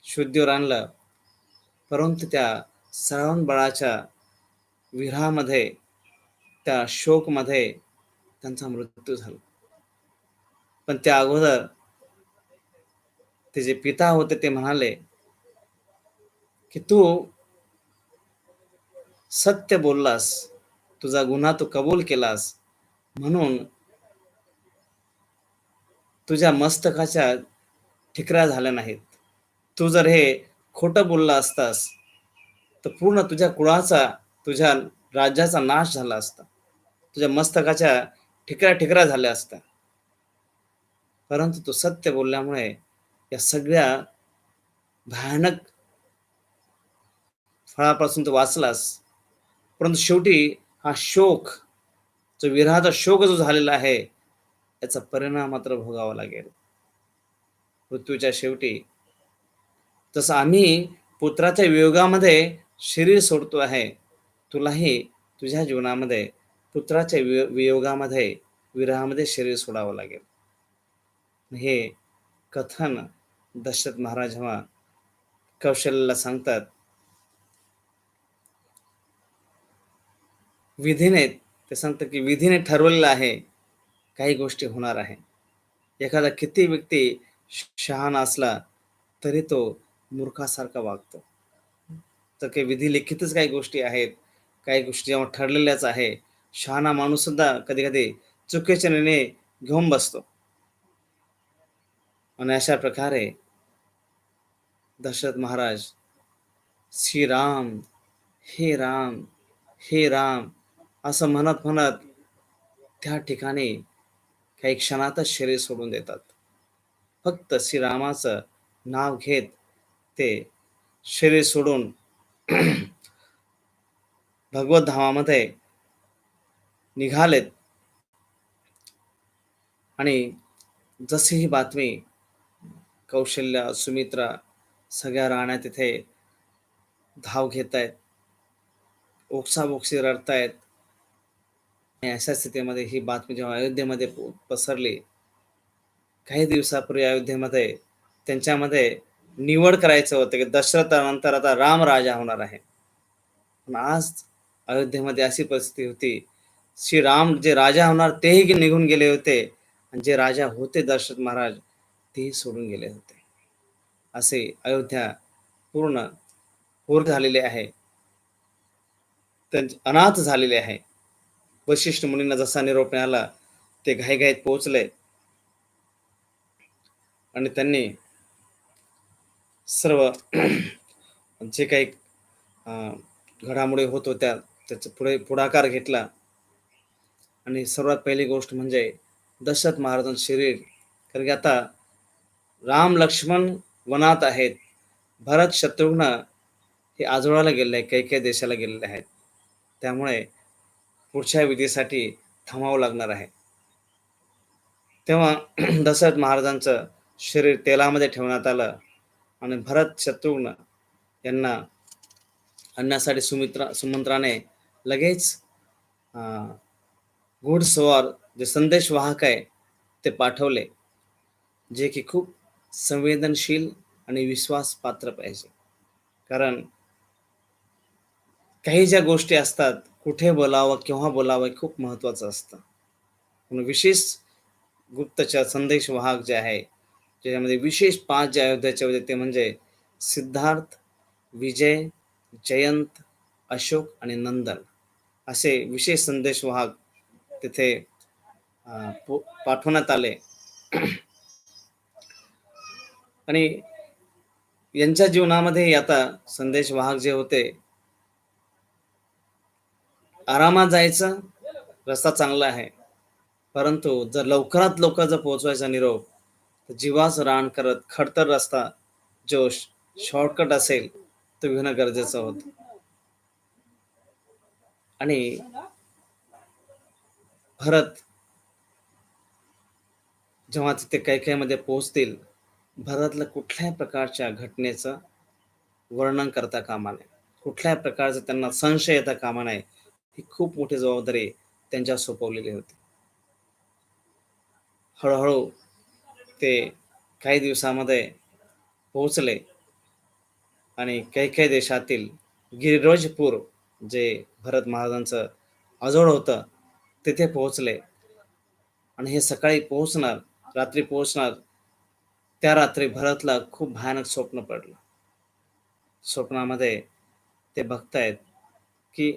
शुद्धीवर आणलं, परंतु त्या श्रावण बाळाच्या विरहामध्ये, त्या शोकमध्ये त्यांचा मृत्यू झाला. पण त्या अगोदर ते जे पिता होते ते म्हणाले की तू सत्य बोललास, तुझा गुन्हा तू कबूल केलास, म्हणून तुझ्या मस्तकाच्या ठिकऱ्या झाल्या नाहीत. तू जर हे खोटं बोलला असतास तर पूर्ण तुझ्या कुळाचा, तुझ्या राज्याचा नाश झाला असता, तुझ्या मस्तकाच्या ठिकऱ्या ठिकऱ्या झाल्या असत्या. परंतु तू सत्य बोलल्यामुळे या सगळ्या भयानक फळापासून तू वाचलास. परंतु शेवटी हा शोक, जो विरहाचा शोक जो झालेला आहे, याचा परिणाम मात्र भोगावा लागेल. मृत्यूच्या शेवटी जसं आम्ही पुत्राच्या वियोगामध्ये शरीर सोडतो आहे, तुलाही तुझ्या जीवनामध्ये पुत्राच्या वियोगामध्ये, विरहामध्ये शरीर सोडावं लागेल. हे कथन दशरथ महाराज जेव्हा कौशल्याला सांगतात, विधीने, ते सांगतं की विधीने ठरवलेलं आहे काही गोष्टी होणार आहे. एखादा किती व्यक्ती शहाणा असला तरी तो मूर्खासारखा वागतो. तर काही विधी लिखितच काही गोष्टी आहेत, काही गोष्टी जेव्हा ठरलेल्याच आहे. शहाणा माणूस सुद्धा कधी कधी चुकीचे निर्णय घेऊन बसतो. आणि अशा प्रकारे दशरथ महाराज श्रीराम, हे राम, हे राम असं म्हणत म्हणत त्या ठिकाणी काही क्षणातच शरीर सोडून देतात. फक्त श्रीरामाचं नाव घेत ते शरीर सोडून भगवत धामामध्ये निघालेत. आणि जशी ही बातमी कौशल्या, सुमित्रा सगळ्या राण्या तिथे धाव घेत आहेत, ओक्साबोक्शी रडतायत. आणि अशा स्थितीमध्ये ही बातमी जेव्हा अयोध्येमध्ये पसरली, काही दिवसापूर्वी अयोध्येमध्ये त्यांच्यामध्ये निवड करायचं होतं की दशरथानंतर आता राम राजा होणार आहे. पण आज अयोध्येमध्ये अशी परिस्थिती होती, श्रीराम जे राजा होणार तेही निघून गेले होते आणि जे राजा होते दशरथ महाराज तेही सोडून गेले होते. असे अयोध्या पूर्ण पूर झालेले आहे, अनाथ झालेले आहे. वशिष्ठ मुनींना जसा निरोप मिळाला ते घाईघाईत पोहोचले आणि त्यांनी सर्व जे काही घडामोडी होत होत्या त्याचा पुढाकार घेतला. आणि सर्वात पहिली गोष्ट म्हणजे दशरथ महाराजांचं शरीर, कारण की आता राम लक्ष्मण वनात आहेत, भरत शत्रुघ्न हे आजोळाला गेलेले आहे, काही काही देशाला गेलेले आहेत. त्यामुळे पुढच्या विधीसाठी थांबावं लागणार आहे. तेव्हा दशरथ महाराजांचं शरीर तेलामध्ये ठेवण्यात आलं आणि भरत शत्रुघ्न यांना आणण्यासाठी सुमंत्राने लगेच घोडस्वार जे संदेशवाहक आहे ते पाठवले, जे की खूप संवेदनशील आणि विश्वास पात्र पाहिजे. कारण काही ज्या गोष्टी असतात, कुठे बोलावं, केव्हा बोलावं हे खूप महत्वाचं असतं. म्हणून विशेष गुप्तचर संदेशवाहक जे आहे, ज्याच्यामध्ये विशेष 5 जे अयोध्याचे होते ते म्हणजे सिद्धार्थ, विजय, जयंत, अशोक आणि नंदन असे विशेष संदेशवाहक तिथे पाठवण्यात आले. आणि यांच्या जीवनामध्ये आता संदेशवाहक जे होते, आरामात जायचं, रस्ता चांगला आहे, परंतु जर लवकरात लवकर जर पोहोचवायचा निरोप तर जीवाचं रान करत खडतर रस्ता जो शॉर्टकट असेल तो घेणं गरजेचं होतं. आणि भरत जेव्हा तिथे कैकेयीमध्ये पोहोचतील, भरतला कुठल्याही प्रकारच्या घटनेचं वर्णन करता कामा नये, कुठल्याही प्रकारचा त्यांना संशय येता कामा नये. ही खूप मोठी जबाबदारी त्यांच्यावर सोपवलेली होती. हळूहळू ते काही दिवसामध्ये पोहोचले आणि कैकेयी देशातील गिरिराजपूर जे भरत महाराजांचं आजोळ होतं तिथे पोहोचले. आणि हे सकाळी पोहोचणार, रात्री पोहोचणार. त्या रात्री भरतला खूप भयानक स्वप्न पडलं. स्वप्नामध्ये ते बघतायत की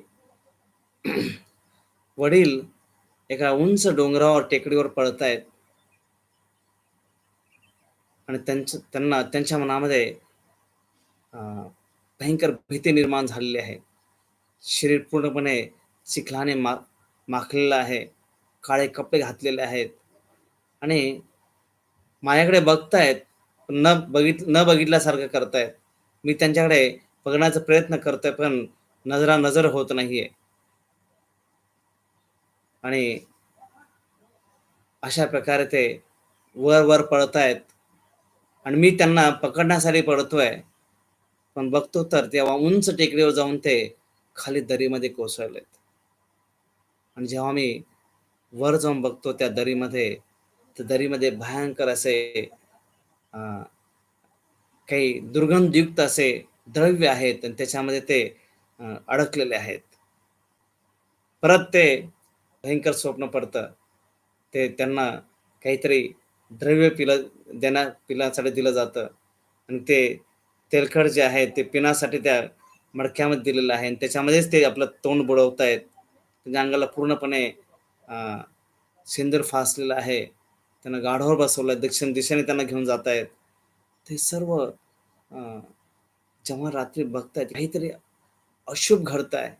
वडील एका उंच डोंगरावर, टेकडीवर पळतायत आणि त्यांना त्यांच्या मनामध्ये भयंकर भीती निर्माण झालेली आहे. शरीर पूर्णपणे चिखलाने माखलेलं आहे, काळे कपडे घातलेले आहेत आणि माझ्याकडे बघतायत, न बघितल्यासारखं करतायत. मी त्यांच्याकडे बघण्याचा प्रयत्न करतोय पण नजर होत नाहीये. आणि अशा प्रकारे ते वर वर पळतायत आणि मी त्यांना पकडण्यासाठी पळतोय, पण बघतो तर तेव्हा उंच टेकडीवर जाऊन ते खाली दरीमध्ये कोसळलेत. आणि जेव्हा मी वर जाऊन बघतो त्या दरीमध्ये, तर दरीमध्ये भयंकर असे काही दुर्गंधयुक्त असे द्रव्य आहेत आणि त्याच्यामध्ये ते अडकलेले आहेत. परत ते भयंकर स्वप्न पडतं. ते त्यांना काहीतरी द्रव्य पिण्यासाठी दिलं जातं आणि ते तेलकट जे आहे ते पिण्यासाठी त्या मडक्यामध्ये दिलेलं आहे आणि त्याच्यामध्येच ते आपलं तोंड बुडवतायत. त्यांच्या अंगाला पूर्णपणे अ, सिंदूर फासलेलं आहे. त्यांना गाढवावर बसवलंय. दक्षिण दिशेने त्यांना घेऊन जातायत. ते सर्व जेव्हा रात्री बघतायत काहीतरी अशुभ घडतंय.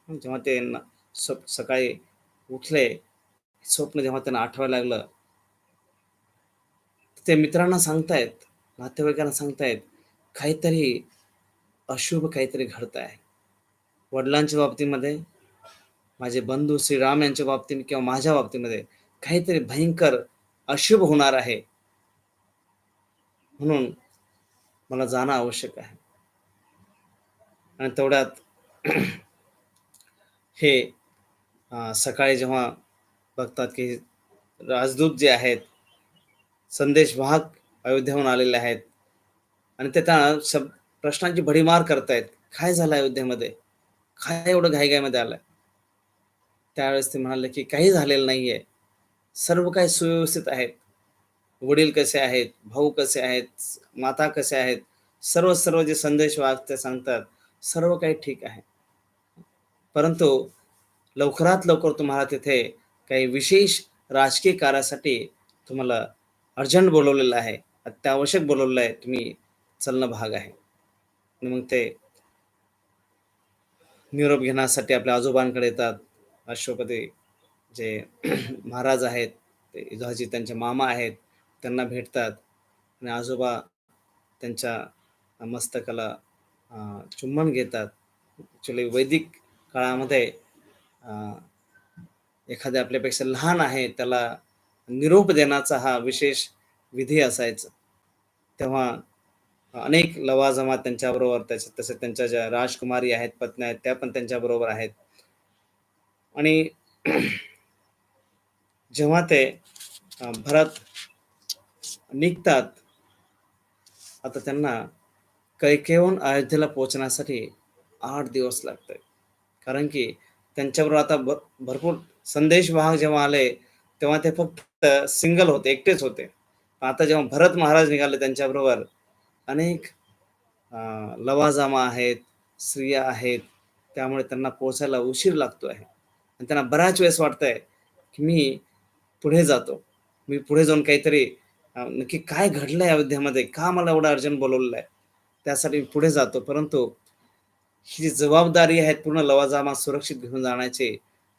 जेव्हा ते सकाळी उठले, स्वप्न जेव्हा त्यांना आठवायला लागलं, ते मित्रांना सांगतायत, नातेवाईकांना सांगतायत, काहीतरी अशुभ काहीतरी घडत आहे. वडिलांच्या बाबतीमध्ये, माझे बंधू श्रीराम यांच्या बाबतीत किंवा माझ्या बाबतीमध्ये काहीतरी भयंकर अशुभ होणार आहे. म्हणून मला जाणं आवश्यक आहे. आणि तेवढ्यात हे सकाळी जेव्हा बघतात, की राजदूत जे आहेत, संदेशवाहक अयोध्येहून आलेले आहेत आणि ते त्या प्रश्नांची भडीमार करतायत. काय झालं अयोध्येमध्ये? काय एवढं घाईघाईमध्ये आलाय? त्यावेळेस ते म्हणाले, की काही झालेलं नाहीये. सर्व काही सुव्यवस्थित आहेत. वडील कसे आहेत, भाऊ कसे आहेत, माता कसे आहेत, सर्व जे संदेशवाहक ते सांगतात, सर्व काही ठीक आहे. परंतु लवकरात लवकर तुम्हाला तिथे काही विशेष राजकीय कार्यासाठी तुम्हाला अर्जंट बोलावलेलं आहे. अत्यावश्यक बोलावलेलं आहे. तुम्ही चलणं भाग आहे. आणि मग ते निरोप घेण्यासाठी आपल्या आजोबांकडे येतात. अश्वपती जे महाराज आहेत, ते इदाजी त्यांचे मामा आहेत, त्यांना भेटतात आणि आजोबा त्यांच्या मस्तकाला चुंबन घेतात. ॲक्चुअली वैदिक काळामध्ये अ, एखाद्या आपल्यापेक्षा लहान आहे, त्याला निरोप देण्याचा हा विशेष विधी असायचा. तेव्हा अनेक लवाजमा त्यांच्याबरोबर तसे त्यांच्या ज्या राजकुमारी आहेत, पत्नी आहेत, त्या पण त्यांच्याबरोबर आहेत आणि जेव्हा ते भरत निघतात, आता त्यांना कैकेहून अयोध्येला पोहोचण्यासाठी 8 दिवस लागतंय. कारण की त्यांच्याबरोबर आता भरपूर संदेशवाहक जेव्हा आले, तेव्हा ते फक्त सिंगल होते, एकटेच होते. आता जेव्हा भरत महाराज निघाले त्यांच्याबरोबर अनेक लवाजमा आहेत, स्त्रिया आहेत. त्यामुळे त्यांना पोहोचायला उशीर लागतो आहे आणि त्यांना बऱ्याच वेळेस वाटतंय, की मी पुढे जातो. मी पुढे जाऊन काहीतरी नक्की काय घडलंय अयोध्येमध्ये? का मला एवढं अर्जंट बोलावलेलं आहे? त्यासाठी मी पुढे जातो. परंतु ही जी जबाबदारी आहे पूर्ण लवाजमा सुरक्षित घेऊन जाण्याची,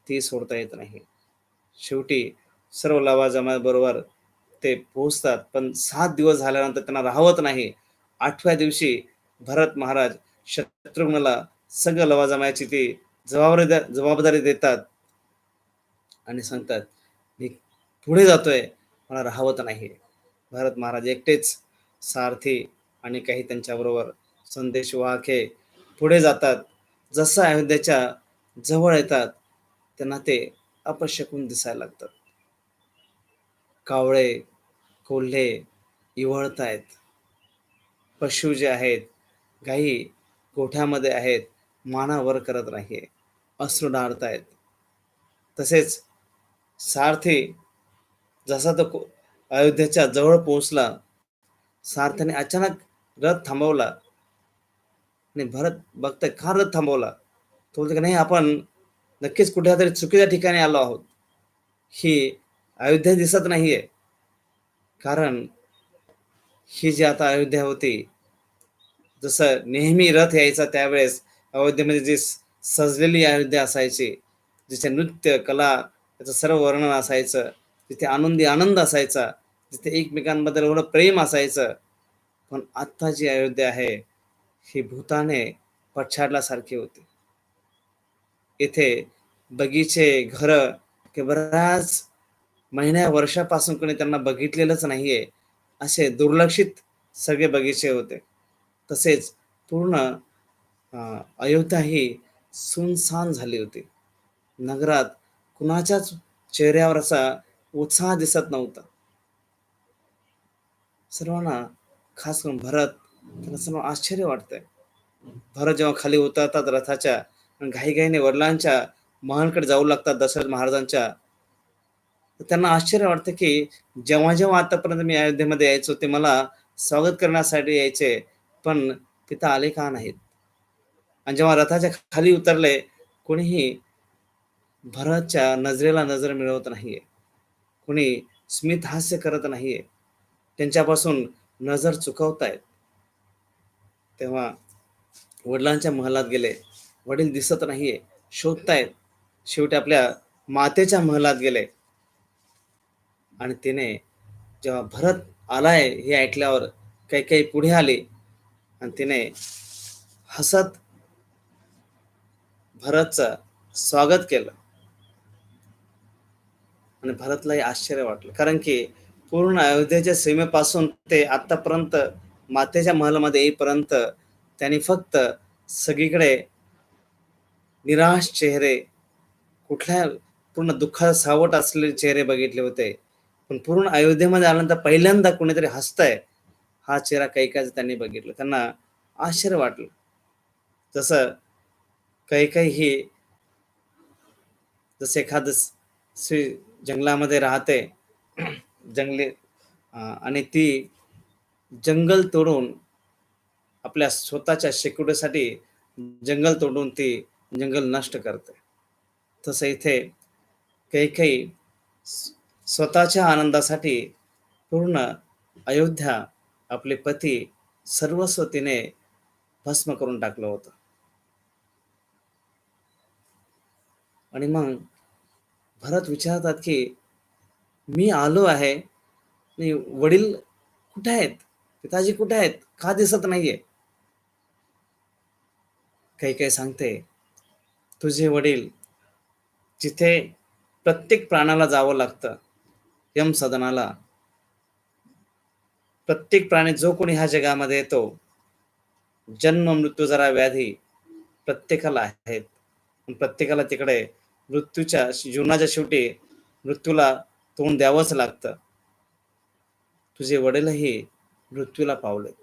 ती सोडता येत नाही. शेवटी सर्व लवाजमाबरोबर ते पोहोचतात. पण 7 दिवस झाल्यानंतर त्यांना राहवत नाही. 8व्या दिवशी भरत महाराज शत्रुघ्नला सगळं लवाजमाची ती जबाबदारी देतात आणि सांगतात, "मी पुढे जातोय, मला राहवत नाही." भरत महाराज एकटेच सारथी आणि काही त्यांच्याबरोबर संदेशवाहक हे पुढे जातात. जसं अयोध्येच्या जवळ येतात, त्यांना ते अपशकुन दिसायला लागतात. कावळे, कोल्हे इव्हळतायत. पशु जे आहेत, गायी गोठ्यामध्ये आहेत, माना वर करत नाहीये, अश्रू ढाळतायत. तसेच सारथी जसा तो अयोध्येच्या जवळ पोहोचला, सारथ्याने अचानक रथ थांबवला आणि भरत बघतोय का रथ थांबवला? तो बोलतो की नाही, आपण नक्कीच कुठल्यातरी चुकीच्या ठिकाणी आलो आहोत. ही अयोध्या दिसत नाहीये. कारण ही जी आता अयोध्या होती, जसं नेहमी रथ यायचा त्यावेळेस अयोध्येमध्ये जी सजलेली अयोध्या असायची, जिचे नृत्य, कला याचं सर्व वर्णन असायचं, तिथे आनंदी आनंद असायचा, जिथे एकमेकांबद्दल एवढं प्रेम असायचं. पण आत्ता जी अयोध्या आहे, ही भूताने पछाडल्यासारखी होती. इथे बगीचे, घरं बऱ्याच महिन्या वर्षापासून कोणी त्यांना बघितलेलंच नाहीये. असे दुर्लक्षित सगळे बगीचे होते. तसेच पूर्ण अयोध्या ही सुनसान झाली होती. नगरात कुणाच्याच चेहऱ्यावर असा उत्साह दिसत नव्हता. सर्वांना, खास करून भरत, त्याला सर्व आश्चर्य वाटतंय. भरत जेव्हा खाली उतरतात रथाच्या आणि घाईघाईने वडिलांच्या महालकडे जाऊ लागतात दशरथ महाराजांच्या, तर त्यांना आश्चर्य वाटतं की जेव्हा जेव्हा आतापर्यंत मी अयोध्येमध्ये यायचो ते मला स्वागत करण्यासाठी यायचे, पण तिथं आले का नाहीत. आणि जेव्हा रथाच्या खाली उतरले, कोणीही भरतच्या नजरेला नजर मिळवत नाहीये, कोणी स्मित हास्य करत नाहीये, त्यांच्यापासून नजर चुकवतायत. तेव्हा वडिलांच्या महलात गेले, वडील दिसत नाहीये, शोधतायत. शेवटी आपल्या मातेच्या महलात गेले आणि तिने जेव्हा भरत आलाय हे ऐकल्यावर काही काही पुढे आले आणि तिने हसत भरतचं स्वागत केलं. आणि भरतलाही आश्चर्य वाटलं, कारण की पूर्ण अयोध्येच्या सीमेपासून ते आतापर्यंत मातेच्या महलामध्ये येईपर्यंत त्यांनी फक्त सगळीकडे निराश चेहरे, कुठल्या पूर्ण दुःखाचा सावट असलेले चेहरे बघितले होते. पण पूर्ण अयोध्येमध्ये आल्यानंतर पहिल्यांदा कोणीतरी हसतंय हा चेहरा कैकेयीचा त्यांनी बघितला. त्यांना आश्चर्य वाटलं. जसं कैकेयी ही जसं एखादं श्री जंगलामध्ये राहते जंगली आणि ती जंगल तोडून आपल्या स्वतःच्या शेकोटीसाठी जंगल तोडून ती जंगल नष्ट करते. तसं इथे कैकेयी स्वतःच्या आनंदासाठी पूर्ण अयोध्या, आपले पती, सर्वस्व तिने भस्म करून टाकलं होतं. आणि मग भरत विचारतात की मी आलो आहे, मी वडील कुठे आहेत, पिताजी कुठे आहेत, का दिसत नाहीये. काही काही सांगते तुझे वडील जिथे प्रत्येक प्राण्याला जावं लागतं, यम सदनाला, प्रत्येक प्राणी जो कोणी ह्या जगामध्ये येतो, जन्म मृत्यू जरा व्याधी प्रत्येकाला आहेत. प्रत्येकाला तिकडे मृत्यूच्या जीवनाच्या शेवटी मृत्यूला तोंड द्यावंच लागतं. तुझे वडीलही मृत्यूला पावलेत.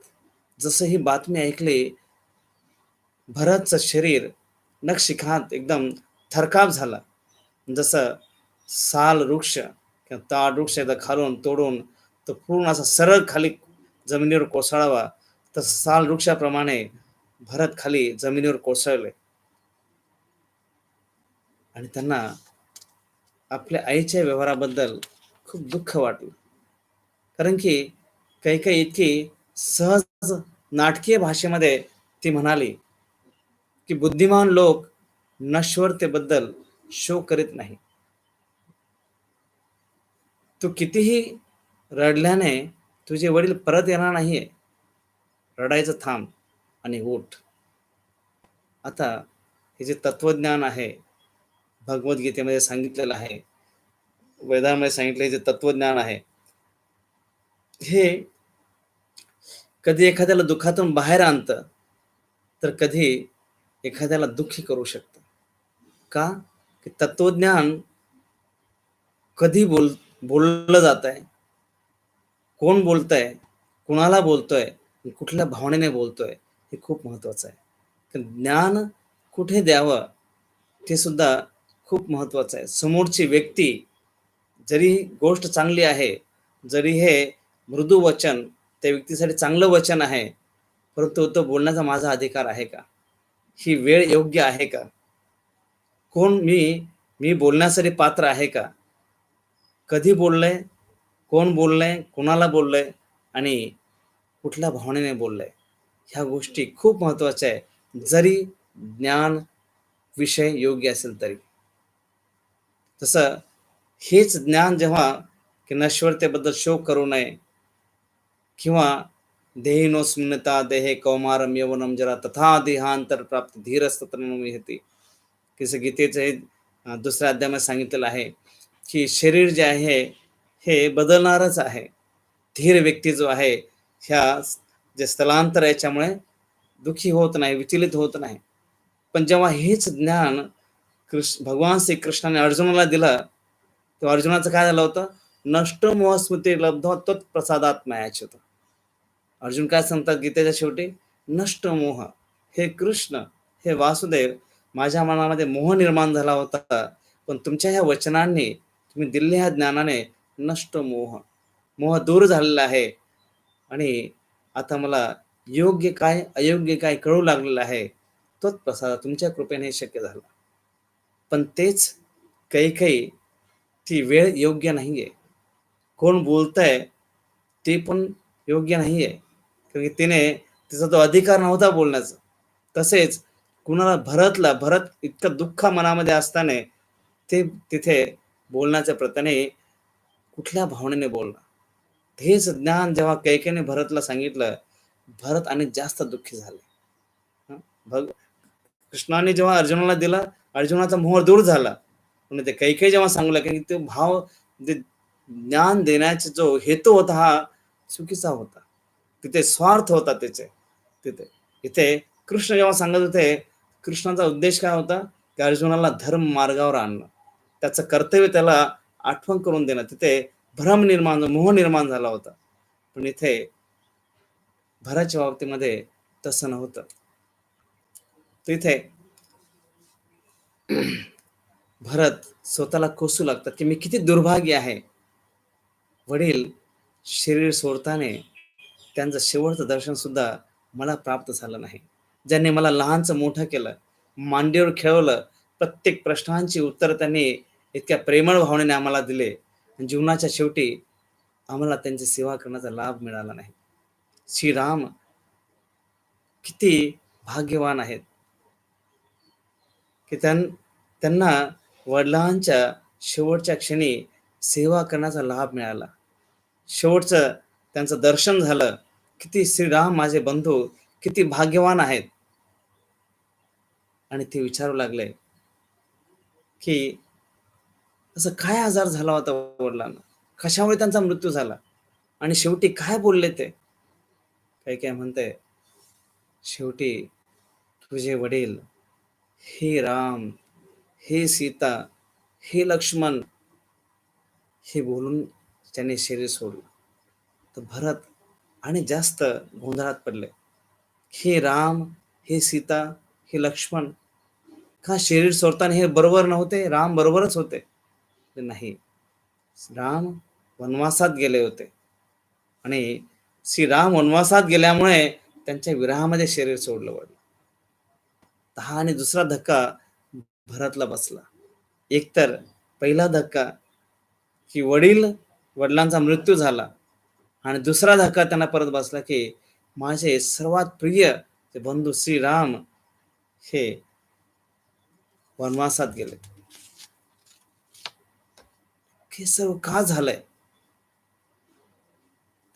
जसं ही बातमी ऐकली, भरतचं शरीर नखशिखांत एकदम थरकाप झाला. जसं साल वृक्ष किंवा ताड वृक्ष एकदा खालून तोडून तो पूर्ण असा सरळ खाली जमिनीवर कोसळावा, तसं साल वृक्षाप्रमाणे भरत खाली जमिनीवर कोसळले. आणि त्यांना आपल्या आईच्या व्यवहाराबद्दल खूप दुःख वाटलं, कारण की कैकेयी इतकी सहज नाटकीय भाषेमध्ये ती म्हणाली की बुद्धिमान लोक नश्वरतेबद्दल शोक करीत नाही. तू कितीही रडल्याने तुझे वडील परत येणार नाहीये. रडायचं थांब आणि उठ. आता हे जे तत्वज्ञान आहे, भगवद्गीतेमध्ये सांगितलेलं आहे, वेदांमध्ये सांगितले जे तत्वज्ञान आहे, हे कधी एखाद्याला दुःखातून बाहेर आणतं, तर कधी एखाद्याला दुःखी करू शकतं. का? की तत्वज्ञान कधी बोललं जात आहे, कोण बोलतंय, कुणाला बोलतोय, कुठल्या भावनेने बोलतोय, हे खूप महत्वाचं आहे. तर ज्ञान कुठे द्यावं ते सुद्धा खूप महत्वाचं आहे. समोरची व्यक्ती जरी गोष्ट चांगली आहे, जरी हे मृदू वचन त्या व्यक्तीसाठी चांगलं वचन आहे, परंतु तो बोलण्याचा माझा अधिकार आहे का? ही वेळ योग्य आहे का? कोण मी मी बोलण्यासाठी पात्र आहे का? कधी बोललंय, कोण बोललंय, कोणाला बोललंय आणि कुठल्या भावनेने बोललंय, ह्या गोष्टी खूप महत्वाच्या आहे. जरी ज्ञान विषय योग्य असेल तरी. तसं हेच ज्ञान जेव्हा की नश्वरतेबद्दल शोक करू नये, किंवा देहिनोस्मिन्नता देहे कौमारम यवनम जरा तथा देहांतर प्राप्त धीरस्तत्र होती. की गीतेचं हे दुसऱ्या अध्यायामध्ये सांगितलेलं आहे की शरीर जे आहे हे बदलणारच आहे. धीर व्यक्ती जो आहे ह्या जे स्थलांतर याच्यामुळे दुःखी होत नाही, विचलित होत नाही. पण जेव्हा हेच ज्ञान भगवान श्रीकृष्णाने अर्जुनाला दिलं, तेव्हा अर्जुनाचं काय झालं होतं? नष्ट मोह स्मृती लब्ध तत्प्रसादात मयाच्युत. अर्जुन काय सांगतात गीतेच्या शेवटी? नष्ट मोह, हे कृष्ण, हे वासुदेव, माझ्या मनामध्ये मोह निर्माण झाला होता, पण तुमच्या ह्या वचनांनी, तुम्ही दिलेल्या ह्या ज्ञानाने नष्ट मोह मोह दूर झालेला आहे. आणि आता मला योग्य काय अयोग्य काय कळू लागलेलं आहे. तोच प्रसाद तुमच्या कृपेने शक्य झाला. पण तेच काही काही ती वेळ योग्य नाहीये. कोण बोलतंय ते पण योग्य नाहीये. कारण की तिने तिचा तो अधिकार नव्हता बोलण्याचा. तसेच कुणाला भरत इतकं दुःख मनामध्ये असताना ते तिथे बोलण्याच्या प्रताने कुठल्या भावनेने बोलला. हेच ज्ञान जेव्हा कैकेयीने भरतला सांगितलं, भरत आणि जास्त दुःखी झाले. हं. कृष्णाने जेव्हा अर्जुनाला दिला, अर्जुनाचा मोह दूर झाला. पण ते कैकेयी जेव्हा सांगू लागली, की तो भाव जे ज्ञान देण्याचा जो हेतू होता हा चुकीचा होता. तिथे स्वार्थ होता त्याचे तिथे. इथे कृष्ण जेव्हा सांगत होते, कृष्णाचा उद्देश काय होता? की अर्जुनाला धर्म मार्गावर आणणं. त्याचं कर्तव्य त्याला आठवण करून देणं. तिथे भ्रम निर्माण, मोह निर्माण झाला होता. पण इथे भरतच्या बाबतीमध्ये तसं नव्हतं. तिथे भरत स्वतःला कोसू लागतात, की मी किती दुर्भाग्य आहे. वडील शरीर सोडताना त्यांचं शेवटचं दर्शन सुद्धा मला प्राप्त झालं नाही. ज्यांनी मला लहानचं मोठं केलं, मांडीवर खेळवलं, प्रत्येक प्रश्नांची उत्तर त्यांनी इतक्या प्रेमळ भावनेने आम्हाला दिले. जीवनाच्या शेवटी आम्हाला त्यांची सेवा करण्याचा लाभ मिळाला नाही. श्रीराम किती भाग्यवान आहेत, की त्यांना वडिलांच्या शेवटच्या क्षणी सेवा करण्याचा लाभ मिळाला. शेवटचं त्यांचं दर्शन झालं. किती श्रीराम माझे बंधू किती भाग्यवान आहेत. आणि ते विचारू लागले, की असं काय आजार झाला होता वडिलांना? कशामुळे त्यांचा मृत्यू झाला? आणि शेवटी काय बोलले ते? काही काय म्हणते, शेवटी तुझे वडील, हे राम, हे सीता, हे लक्ष्मण, हे बोलून त्याने शरीर सोडलं. तर भरत आणि जास्त गोंधळात पडले. हे राम, हे सीता, हे लक्ष्मण, का शरीर सोडताना हे बरोबर नव्हते? राम बरोबरच होते. नाही, राम वनवासात गेले होते आणि श्रीराम वनवासात गेल्यामुळे त्यांच्या विरहामध्ये शरीर सोडलं वडील. हा आणि दुसरा धक्का भरतला बसला. एकतर पहिला धक्का, की वडिलांचा मृत्यू झाला आणि दुसरा धक्का त्यांना परत बसला, की माझे सर्वात प्रिय ते बंधू श्रीराम हे वनवासात गेले. हे सर्व का झालंय?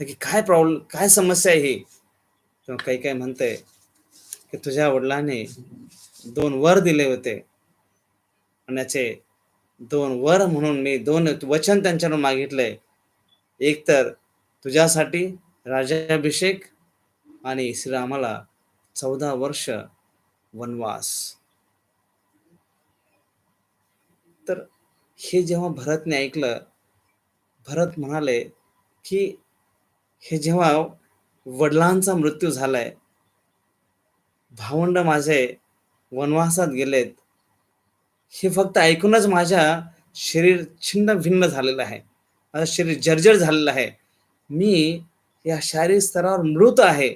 नक्की काय प्रॉब्लेम, काय समस्या आहे ही? तेव्हा काही काय म्हणते, की तुझ्या वडिलांनी 2 वर दिले होते आणि याचे 2 वर म्हणून मी 2 वचन त्यांच्याकडून मागितलंय. एक तर तुझ्यासाठी राज्याभिषेक आणि श्रीरामाला 14 वर्ष वनवास. तर हे जेव्हा भरतने ऐकलं, भरत म्हणाले, की हे जेव्हा वडिलांचा मृत्यू झालाय, भावंड माझे वनवासात गेलेत, हे फक्त ऐकूनच माझ्या शरीर छिन्न भिन्न झालेलं आहे. माझं शरीर जर्जर झालेलं आहे. मी या शारीरिक स्तरावर मृत आहे.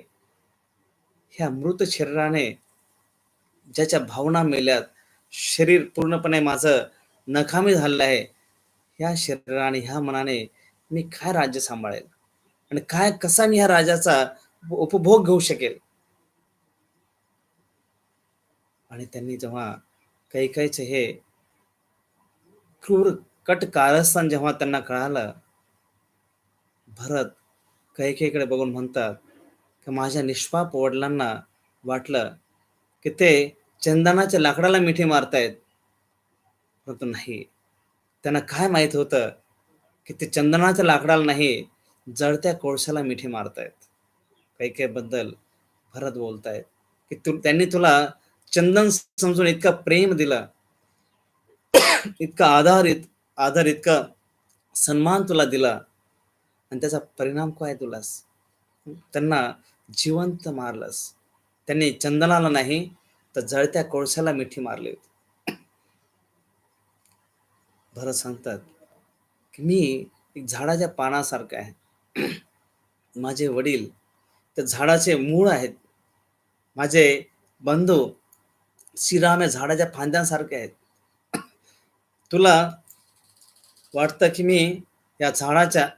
ह्या मृत शरीराने ज्याच्या भावना मेल्यात, शरीर पूर्णपणे माझं नकामी झालेलं आहे. ह्या शरीराने, ह्या मनाने मी काय राज्य सांभाळेल आणि काय कसा मी ह्या राजाचा उपभोग घेऊ शकेल? आणि त्यांनी जेव्हा कैकेयीचे हे क्रूर कट कारस्थान जेव्हा त्यांना कळालं, भरत कैकेयीकडे बघून म्हणतात, की माझ्या निष्पाप वडिलांना वाटलं, की ते चंदनाच्या लाकडाला मिठी मारतायत. परंतु नाही. त्यांना काय माहित होतं, की ते चंदनाच्या लाकडाला नाही, जळत्या कोळशाला मिठी मारतायत. कैकेयीबद्दल भरत बोलतायत, की त्यांनी तुला चंदन समजून इतका प्रेम दिला, इतका आदर, इतका सन्मान तुला दिला आणि त्याचा परिणाम काय तुलास? त्यांना जिवंत मारलंस. त्यांनी चंदनाला नाही, तर जळत्या कोळशाला मिठी मारली होती. भरत सांगतात की मी एक झाडाच्या पानासारखा आहे. माझे वडील त्या झाडाचे मूळ आहेत. माझे बंधू श्रीराम या झाडाच्या फांद्यांसारखे आहेत. तुला वाटतं की मी या झाडाच्या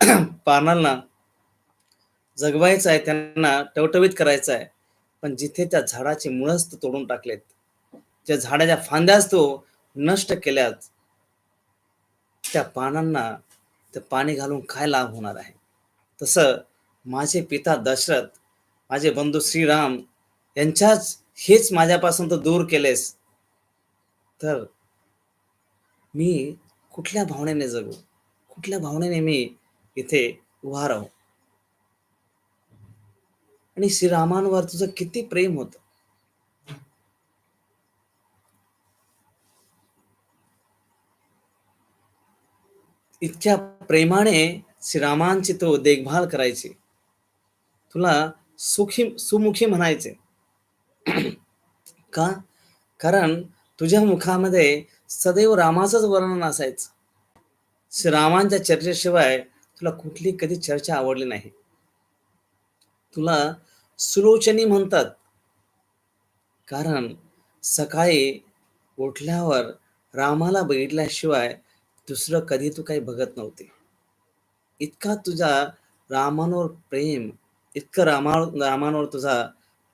पानांना जगवायचं आहे, त्यांना टवटवीत करायचं आहे. पण जिथे त्या झाडाची मुळंच तू तोडून टाकलेत, ज्या झाडाच्या फांद्याच तू नष्ट केल्यात, त्या पानांना ते पाणी घालून काय लाभ होणार आहे? तसं माझे पिता दशरथ, माझे बंधू श्रीराम यांच्याच हेच माझ्यापासून तू दूर केलेस, तर मी कुठल्या भावनेने जगू? कुठल्या भावनेने मी इथे उभा राहू? आणि श्रीरामांवर तुझं किती प्रेम होतं. इतक्या प्रेमाने श्रीरामांची तो देखभाल करायची. तुला सुमुखी म्हणायचे. का? कारण तुझ्या मुखामध्ये सदैव रामाचंच वर्णन असायचं. श्रीरामांच्या चर्चेशिवाय तुला कुठली कधी चर्चा आवडली नाही. तुला सुलोचनी म्हणतात, कारण सकाळी उठल्यावर रामाला बघितल्याशिवाय दुसरं कधी तू काही बघत नव्हती. इतका तुझा रामांवर प्रेम, इतकं रामांवर तुझा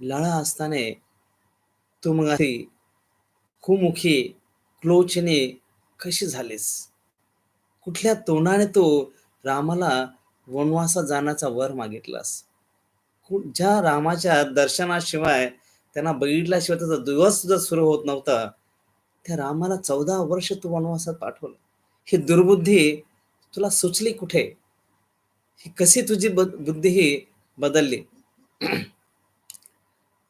लळा असताना तू मग अशी कुमुखी, क्लोचनी कशी झालीस? कुठल्या तोंडाने तू रामाला वनवासात जाण्याचा वर मागितलास? ज्या रामाच्या दर्शनाशिवाय, त्यांना बघितल्याशिवाय त्याचा दिवस सुद्धा सुरू होत नव्हता, त्या रामाला 14 वर्ष तू वनवासात पाठवलं. ही दुर्बुद्धी तुला सुचली कुठे? ही कशी तुझी बुद्धी ही बदलली?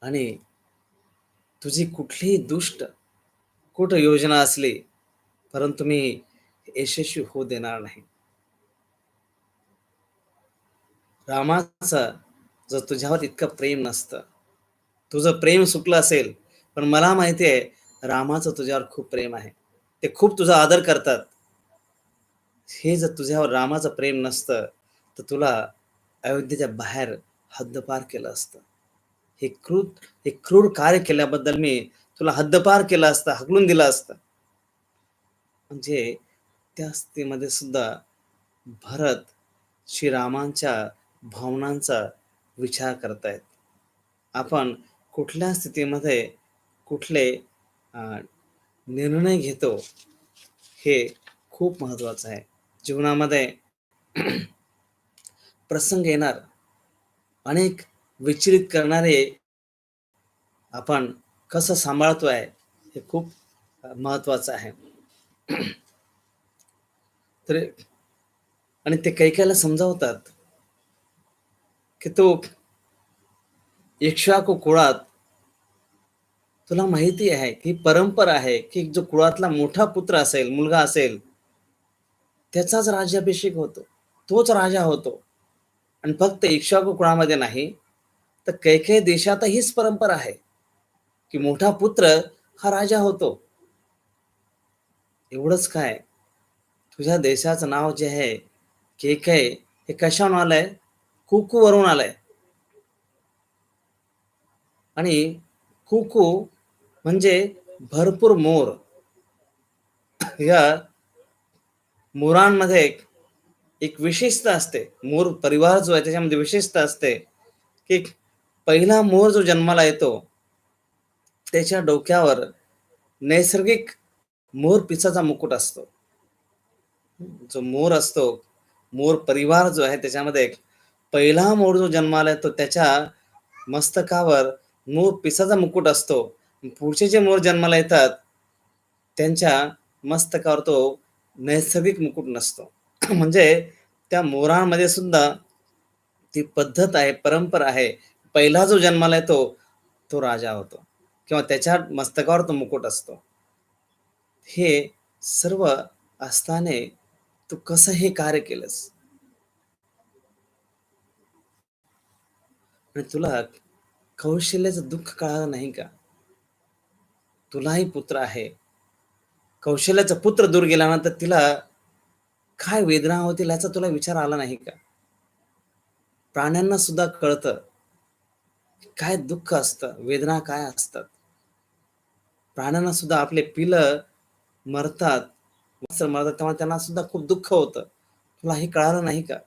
आणि तुझी कुठलीही दुष्ट कुठ योजना असली, परंतु मी यशस्वी होऊ देणार नाही. रामाचं जर तुझ्यावर इतकं प्रेम नसतं, तुझं प्रेम सुकलं असेल, पण मला माहिती आहे रामाचं तुझ्यावर खूप प्रेम आहे. ते खूप तुझा आदर करतात. हे जर तुझ्यावर रामाचं प्रेम नसतं, तर तुला अयोध्येच्या बाहेर हद्दपार केलं असतं. हे क्रूर कार्य केल्याबद्दल मी तुला हद्दपार केलं असतं, हाकलून दिलं असतं. म्हणजे त्या स्थितीमध्ये सुद्धा भरत श्रीरामांच्या भावनांचा विचार करतायत. आपण कुठल्या स्थितीमध्ये कुठले अ, निर्णय घेतो, हे खूप महत्वाचं आहे. जीवनामध्ये प्रसंग येणार, अनेक विचलित करणारे आपण कसं सांभाळतोय, हे खूप महत्वाचं आहे. तर आणि ते कैकेयीला समजावतात की तो इक्ष्वाकू कुळात, तुला माहिती आहे की परंपरा आहे की जो कुळातला मोठा पुत्र असेल, मुलगा असेल, त्याचाच राज्याभिषेक होतो, तोच राजा होतो. आणि फक्त इक्ष्वाकू कुळामध्ये नाही, तर कैकेयी देशात हीच परंपरा आहे की मोठा पुत्र हा राजा होतो. एवढंच काय, तुझ्या देशाचं नाव जे आहे केकय, हे कशावरून आलंय? कुकू वरून आलंय. आणि कुकू म्हणजे भरपूर मोर. या मोरांमध्ये एक विशेषता असते. मोर परिवार जो आहे त्याच्यामध्ये विशेषता असते की पहिला मोर जो जन्माला येतो, त्याच्या डोक्यावर नैसर्गिक मोर पिसाचा मुकुट असतो. जो मोर असतो, मोर परिवार जो आहे त्याच्यामध्ये पहिला मोर जो जन्माला येतो, त्याच्या मस्तकावर मोर पिसाचा मुकुट असतो. पुढचे जे मोर जन्माला येतात, त्यांच्या मस्तकावर तो नैसर्गिक मुकुट नसतो. म्हणजे त्या मोरांमध्ये सुद्धा ती पद्धत आहे, परंपरा आहे. पहिला जो जन्माला येतो, तो राजा होतो किंवा त्याच्या मस्तकावर तो मुकुट असतो. हे सर्व असताना तू कसं हे कार्य केलंस? आणि तुला कौशल्याचं दुःख कळालं नाही का? तुलाही पुत्र आहे. कौशल्याचा पुत्र दूर गेल्यानंतर तिला काय वेदना होतील याचा तुला विचार आला नाही का? प्राण्यांना सुद्धा कळतं, काय दुःख असतं, वेदना काय असतात. प्राण्यांना सुद्धा आपले पिलं मरतात, वासरं मरतात तेव्हा त्यांना सुद्धा खूप दुःख होतं. तुला हे कळालं नाही का?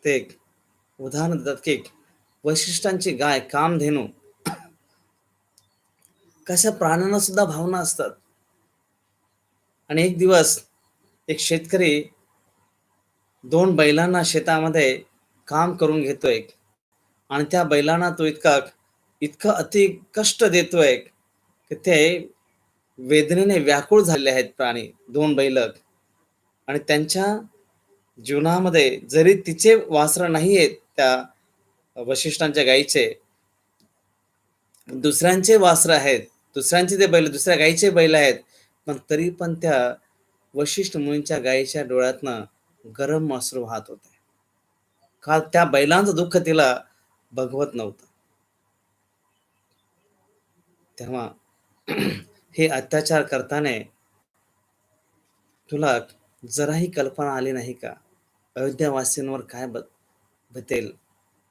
ते एक उदाहरण देतात की वशिष्ठांची गाय कामधेनू कशा प्राण्यांना सुद्धा भावना असतात. आणि एक दिवस एक शेतकरी 2 बैलांना शेतामध्ये काम करून घेतोय आणि त्या बैलांना तो इतकं अति कष्ट देतोय, की ते वेदनेने व्याकुळ झालेले आहेत प्राणी 2 बैल आणि त्यांच्या जीवनामध्ये जरी तिचे वासरं नाहीयेत त्या वशिष्ठांच्या गायीचे, दुसऱ्यांचे वासरं आहेत, दुसऱ्यांचे ते बैल, दुसऱ्या गायीचे बैल आहेत, पण तरी पण त्या वशिष्ठ मुनींच्या गायीच्या डोळ्यातनं गरम अश्रू वाहत होते. का त्या बैलांचं दुःख तिला बघवत नव्हतं. तेव्हा हे अत्याचार करताना तुला जराही कल्पना आली नाही का? अयोध्यावासींवर काय बेतेल?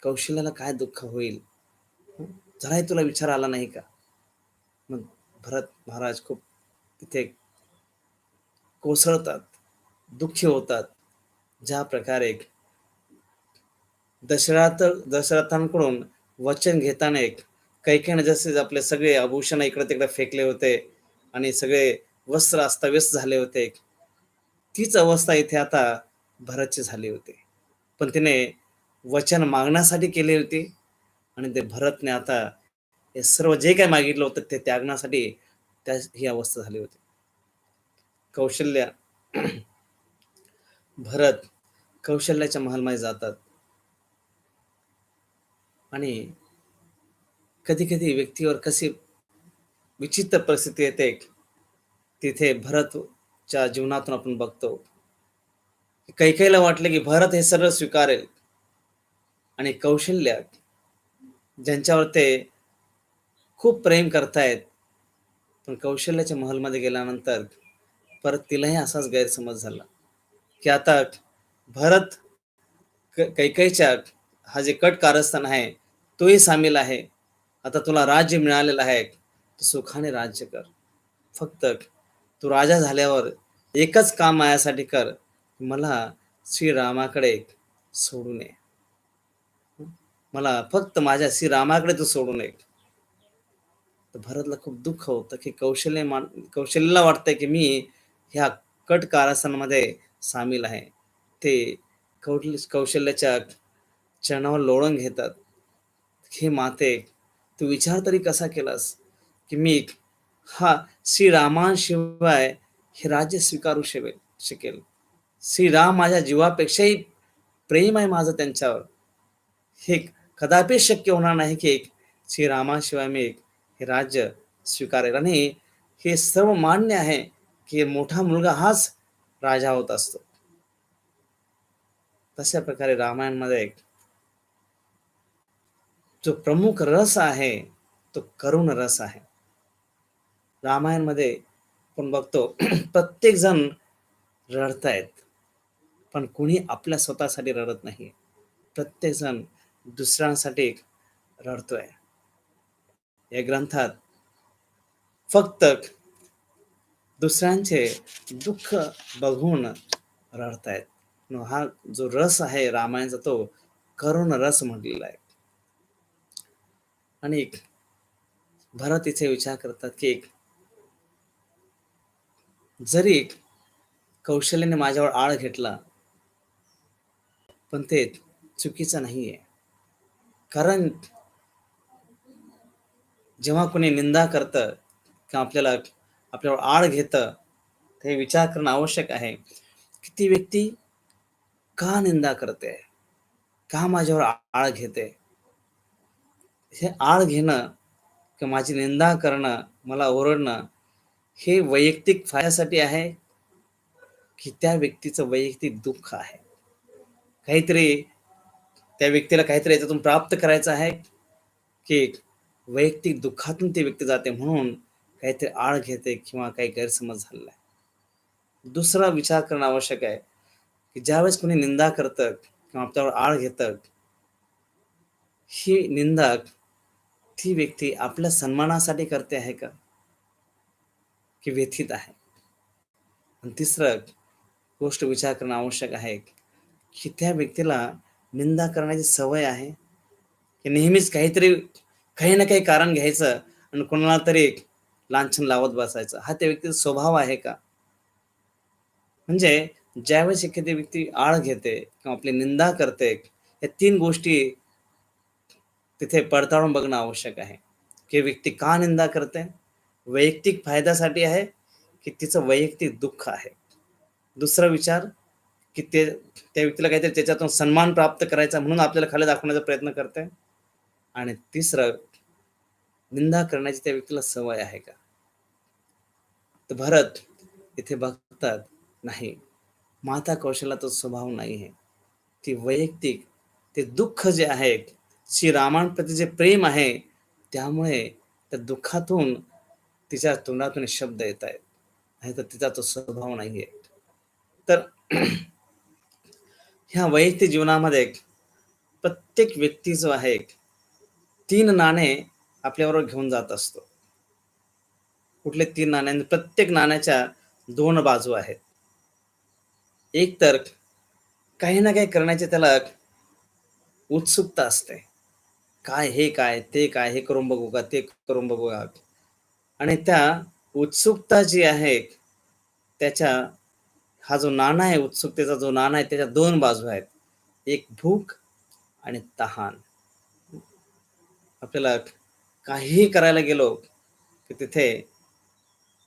कौशल्याला काय दुःख होईल? हं? जराही तुला विचार आला नाही का? मग भरत महाराज खूप तिथे कोसळतात, दुःखी होतात. ज्या प्रकारे दशरथांकडून वचन घेताना कैकेयीने जसे आपले सगळे आभूषण इकडे-तिकडे फेकले होते आणि सगळे वस्त्र अस्ताव्यस्त झाले होते. तीच अवस्था इथे आता भरतची झाली होती. पण तिने वचन मागण्यासाठी केली होती आणि ते भरतने आता हे सर्व जे काही मागितलं होतं ते त्यागण्यासाठी ही अवस्था झाली होती. कौशल्य भरत कौशल्याच्या महालमध्ये जातात आणि कधी-कधी व्यक्तीवर कशी विचित्र परिस्थिती येते, तिथे भरतच्या जीवनातून आपण बघतो. कैकेयीला वाटलं की भरत हे सर्व स्वीकारेल आणि कौशल्य ज्यांच्यावर ते खूप प्रेम करतायत, पण कौशल्याच्या महलमध्ये गेल्यानंतर परत तिलाही असाच गैरसमज झाला, की आता भरत कैकेयीच्या हा जे कट कारस्थान आहे, तोही सामील आहे. आता तुला राज्य मिळालेलं आहे, तू सुखाने राज्य कर. फक्त तू राजा झाल्यावर एकच काम माझ्यासाठी कर, मला श्रीरामाकडे सोडून ये. मला फक्त माझ्या श्रीरामाकडे तू सोडून ये. तर भरतला खूप दुःख होतं, की कौशल्याला वाटतंय, की मी ह्या कट कारस्थानामध्ये सामील आहे. ते कौशल्याच्या चरणावर लोळण घेतात. "हे माते, तू विचार तरी कसा केलास, की मी हा श्रीरामाशिवाय हे राज्य स्वीकारू शकेल. श्रीराम माझ्या जीवापेक्षाही प्रेम आहे माझं त्यांच्यावर. हे कदापि शक्य होणार नाही, की श्रीरामाशिवाय मी हे राज्य स्वीकारेल आणि हे सर्व मान्य आहे, की मोठा मुलगा हाच राजा होत असतो. तशा प्रकारे रामायणमध्ये जो प्रमुख रस आहे, तो करुण रस आहे. रामायणमध्ये आपण बघतो प्रत्येक जण रडतायत, पण कुणी आपल्या स्वतःसाठी रडत नाही. प्रत्येक जण दुसऱ्यांसाठी रडतोय. या ग्रंथात फक्त दुसऱ्यांचे दुःख बघून रडतायत. हा जो रस आहे रामायणाचा तो करुण रस म्हटलेला आहे. आणि भरत इथे विचार करतात, की जरी कौशल्याने माझ्यावर आळ घेतला, पण ते चुकीचं नाहीये. कारण जेव्हा कोणी निंदा करतं किंवा आपल्यावर आळ घेतं, ते विचार करणं आवश्यक आहे, की ती व्यक्ती का निंदा करते? का माझ्यावर आळ घेते? हे आळ घेणं किंवा माझी निंदा करणं, मला ओरडणं, हे वैयक्तिक फायद्यासाठी आहे, की त्या व्यक्तीचं वैयक्तिक दुःख आहे? काहीतरी त्या व्यक्तीला काहीतरी याच्यातून प्राप्त करायचं आहे, की वैयक्तिक दुःखातून ती व्यक्ती जाते, म्हणून काहीतरी आळ घेते किंवा काही गैरसमज झालेला आहे. दुसरा विचार करणं आवश्यक आहे, की ज्यावेळेस कोणी निंदा करतं किंवा आपल्यावर आळ घेतं, ही निंदा ती व्यक्ती आपल्या सन्मानासाठी करते आहे का? की व्यथित आहे? आणि तिसरं गोष्ट विचार करणं आवश्यक आहे, की त्या व्यक्तीला निंदा करण्याची सवय आहे, की नेहमीच काही ना काही कारण घ्यायचं आणि कोणाला तरी लांछन लावत बसायचं. हा त्या व्यक्तीचा स्वभाव आहे का? म्हणजे ज्यावेळेस एखादी व्यक्ती आळ घेते किंवा आपली निंदा करते, या 3 गोष्टी तिथे पडताळून बघणं आवश्यक आहे, की व्यक्ती का निंदा करते? वैयक्तिक फायद्यासाठी आहे, की तिचं वैयक्तिक दुःख आहे? दुसरा विचार, की त्या व्यक्तीला काहीतरी त्याच्यातून सन्मान प्राप्त करायचा म्हणून आपल्याला खाली दाखवण्याचा प्रयत्न करते. आणि तिसरं, निंदा करण्याची त्या व्यक्तीला सवय आहे का? तर भरत इथे बघतात, नाही, माता कौशल्याचा स्वभाव नाही आहे. ती वैयक्तिक ते दुःख जे आहे, श्रीरामांप्रती जे प्रेम आहे, त्यामुळे त्या दुःखातून तिच्या तोंडातून शब्द येत आहेत. नाहीतर तिचा तो स्वभाव नाहीये. तर ह्या वैयक्तिक जीवनामध्ये प्रत्येक व्यक्ती जो आहे, 3 नाणे आपल्याबरोबर घेऊन जात असतो. कुठले 3 नाणे? प्रत्येक नाण्याच्या 2 बाजू आहेत. एक तर काही ना काही करण्याची त्याला उत्सुकता असते. काय, हे काय, ते काय, हे करून बघू का, ते करून बघू का? आणि त्या उत्सुकता जी आहे, त्याच्या हा जो नाणा आहे, उत्सुकतेचा जो नाणा आहे, त्याच्या 2 बाजू आहेत. एक भूक आणि तहान. आपल्याला काहीही करायला गेलो, की तिथे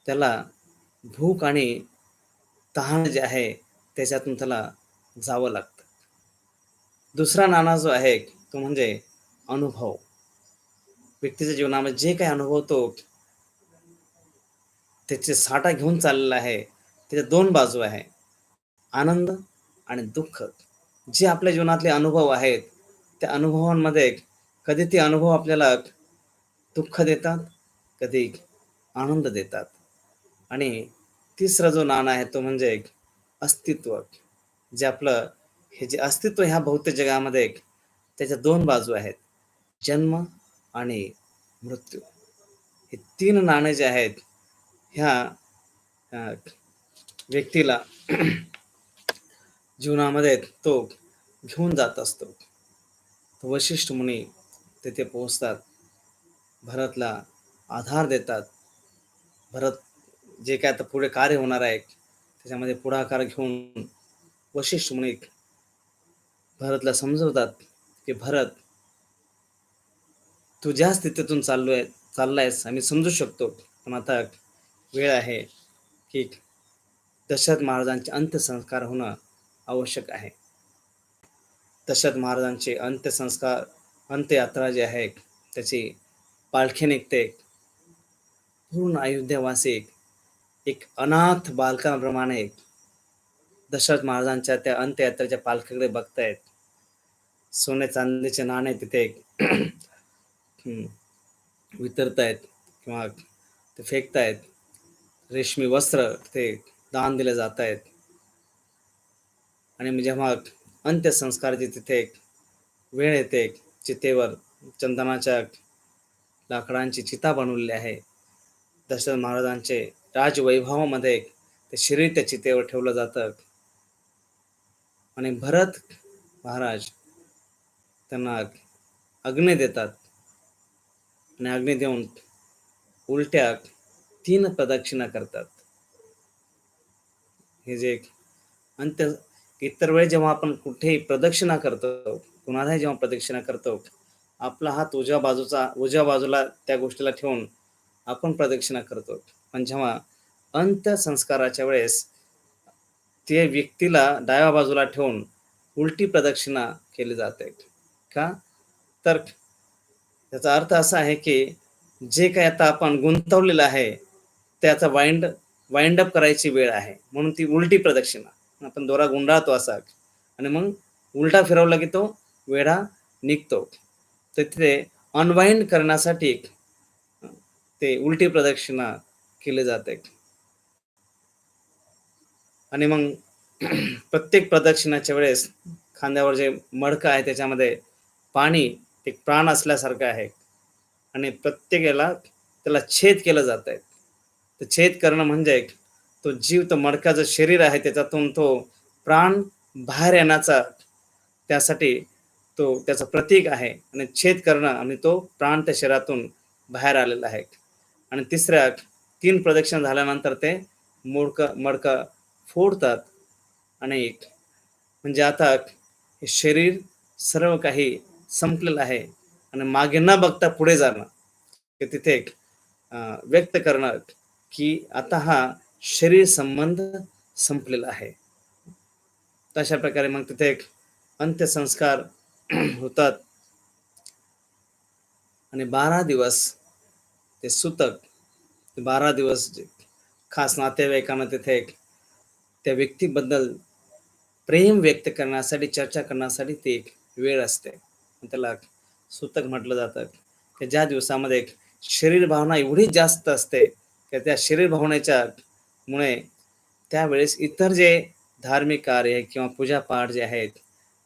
त्याला भूक आणि तहान जे आहे, त्याच्यातून त्याला जावं लागतं. दुसरा नाणा जो आहे, तो म्हणजे अनुभव. व्यक्तीच्या जीवनामध्ये जे काही अनुभवतो, त्याचे साठा घेऊन चाललेला आहे. त्याच्या 2 बाजू आहे. आनंद आणि दुःख. जे आपल्या जीवनातले अनुभव आहेत, त्या अनुभवांमध्ये कधी ते अनुभव आपल्याला दुःख देतात, कधी आनंद देतात. आणि तिसरा जो नाणं आहे, तो म्हणजे अस्तित्व. जे आपलं हे जे अस्तित्व ह्या भौतिक जगामध्ये, त्याच्या 2 बाजू आहेत. जन्म आणि मृत्यू. हे 3 नाणे जे आहेत, ह्या अ, व्यक्तीला जीवनामध्ये तो घेऊन जात असतो. तर वशिष्ठ मुनी तिथे पोहोचतात. भरतला आधार देतात. भरत जे काय आता पुढे कार्य होणार आहे, त्याच्यामध्ये पुढाकार घेऊन वशिष्ठ मुनी भरतला समजवतात, की भरत, तू ज्या स्थितीतून चाललायस आम्ही समजू शकतो. पण आता वेळ आहे, की दशरथ महाराजांचे अंत्यसंस्कार होणं आवश्यक आहे. दशरथ महाराजांचे अंत्ययात्रा जी आहे, त्याची पालखी निघते. पूर्ण अयोध्यावासी एक अनाथ बालकाप्रमाणे दशरथ महाराजांच्या त्या अंत्ययात्रेच्या पालखीकडे बघतायत. सोने चांदीचे नाणे तिथे हं, वितरतायत किंवा ते फेकतायत. रेशमी वस्त्र ते दान दिले जात आहेत. आणि जेव्हा अंत्यसंस्काराची तिथे वेळ येते, चितेवर चंदनाच्या लाकडांची चिता बनवलेली आहे. दशरथ महाराजांचे राजवैभवामध्ये ते शरीर त्या चितेवर ठेवलं जातं. आणि भरत महाराज त्यांना अग्नी देतात. आणि अग्नी देऊन उलट्या 3 प्रदक्षिणा करतात. हे जे अंत्य इतर वेळी जेव्हा आपण कुठेही प्रदक्षिणा करतो, कुणालाही जेव्हा प्रदक्षिणा करतो, आपला हात उजव्या बाजूला त्या गोष्टीला ठेवून आपण प्रदक्षिणा करतो. पण जेव्हा अंत्यसंस्काराच्या वेळेस त्या व्यक्तीला डाव्या बाजूला ठेवून उलटी प्रदक्षिणा केली जाते. का? तर त्याचा अर्थ असा आहे, की जे काही आता आपण गुंतवलेलं आहे, त्याचा वाइंड अप करायची वेळ आहे. म्हणून ती उलटी प्रदक्षिणा. आपण दोरा गुंडाळतो असा आणि मग उलटा फिरवला की तो वेढा निघतो. तर तिथे अनवाइंड करण्यासाठी ते उलटी प्रदक्षिणा केली जाते. आणि मग प्रत्येक प्रदक्षिणाच्या वेळेस खांद्यावर जे मडकं आहे त्याच्यामध्ये पाणी एक प्राण असल्यासारखं आहे आणि प्रत्येक याला त्याला छेद केलं जात आहे. तर छेद करणं म्हणजे तो जीव, तो मडकाचं शरीर आहे त्याच्यातून तो प्राण बाहेर येण्याचा त्यासाठी तो त्याचं प्रतीक आहे आणि छेद करणं आणि तो प्राण त्या शरीरातून बाहेर आलेला आहे. आणि तिसऱ्या 3 प्रदक्षिणा झाल्यानंतर ते मडकं फोडतात आणि म्हणजे आता हे शरीर सर्व काही संपलेलं आहे आणि मागे न बघता पुढे जाणं, ते तिथे व्यक्त करणं, की आता हा शरीर संबंध संपलेला आहे. तशा प्रकारे मग तिथे एक अंत्यसंस्कार होतात आणि 12 दिवस ते सूतक, 12 दिवस जे खास नातेवाईकांना तिथे एक त्या व्यक्तीबद्दल प्रेम व्यक्त करण्यासाठी, चर्चा करण्यासाठी ती एक वेळ असते. त्याला सूतक म्हटलं जातं, की ज्या दिवसामध्ये शरीर भावना एवढी जास्त असते, की त्या शरीर भावनेच्या मुळे त्यावेळेस इतर जे धार्मिक कार्य किंवा पूजापाठ जे आहेत,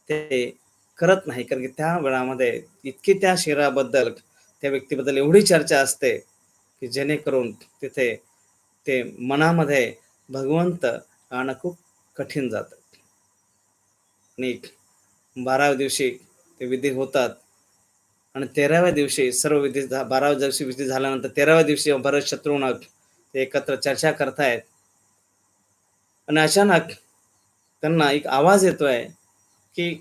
ते करत नाही. कारण की त्या वेळामध्ये इतकी त्या शरीराबद्दल, त्या व्यक्तीबद्दल एवढी चर्चा असते, की जेणेकरून तिथे ते मनामध्ये भगवंत आणणं खूप कठीण जातं. आणि 12व्या दिवशी ते विधी होतात आणि 13व्या दिवशी सर्व विधी 12व्या दिवशी विधी झाल्यानंतर 13व्या दिवशी भरत शत्रुघ्न ते एकत्र चर्चा करतायत आणि अचानक त्यांना एक आवाज येतोय, की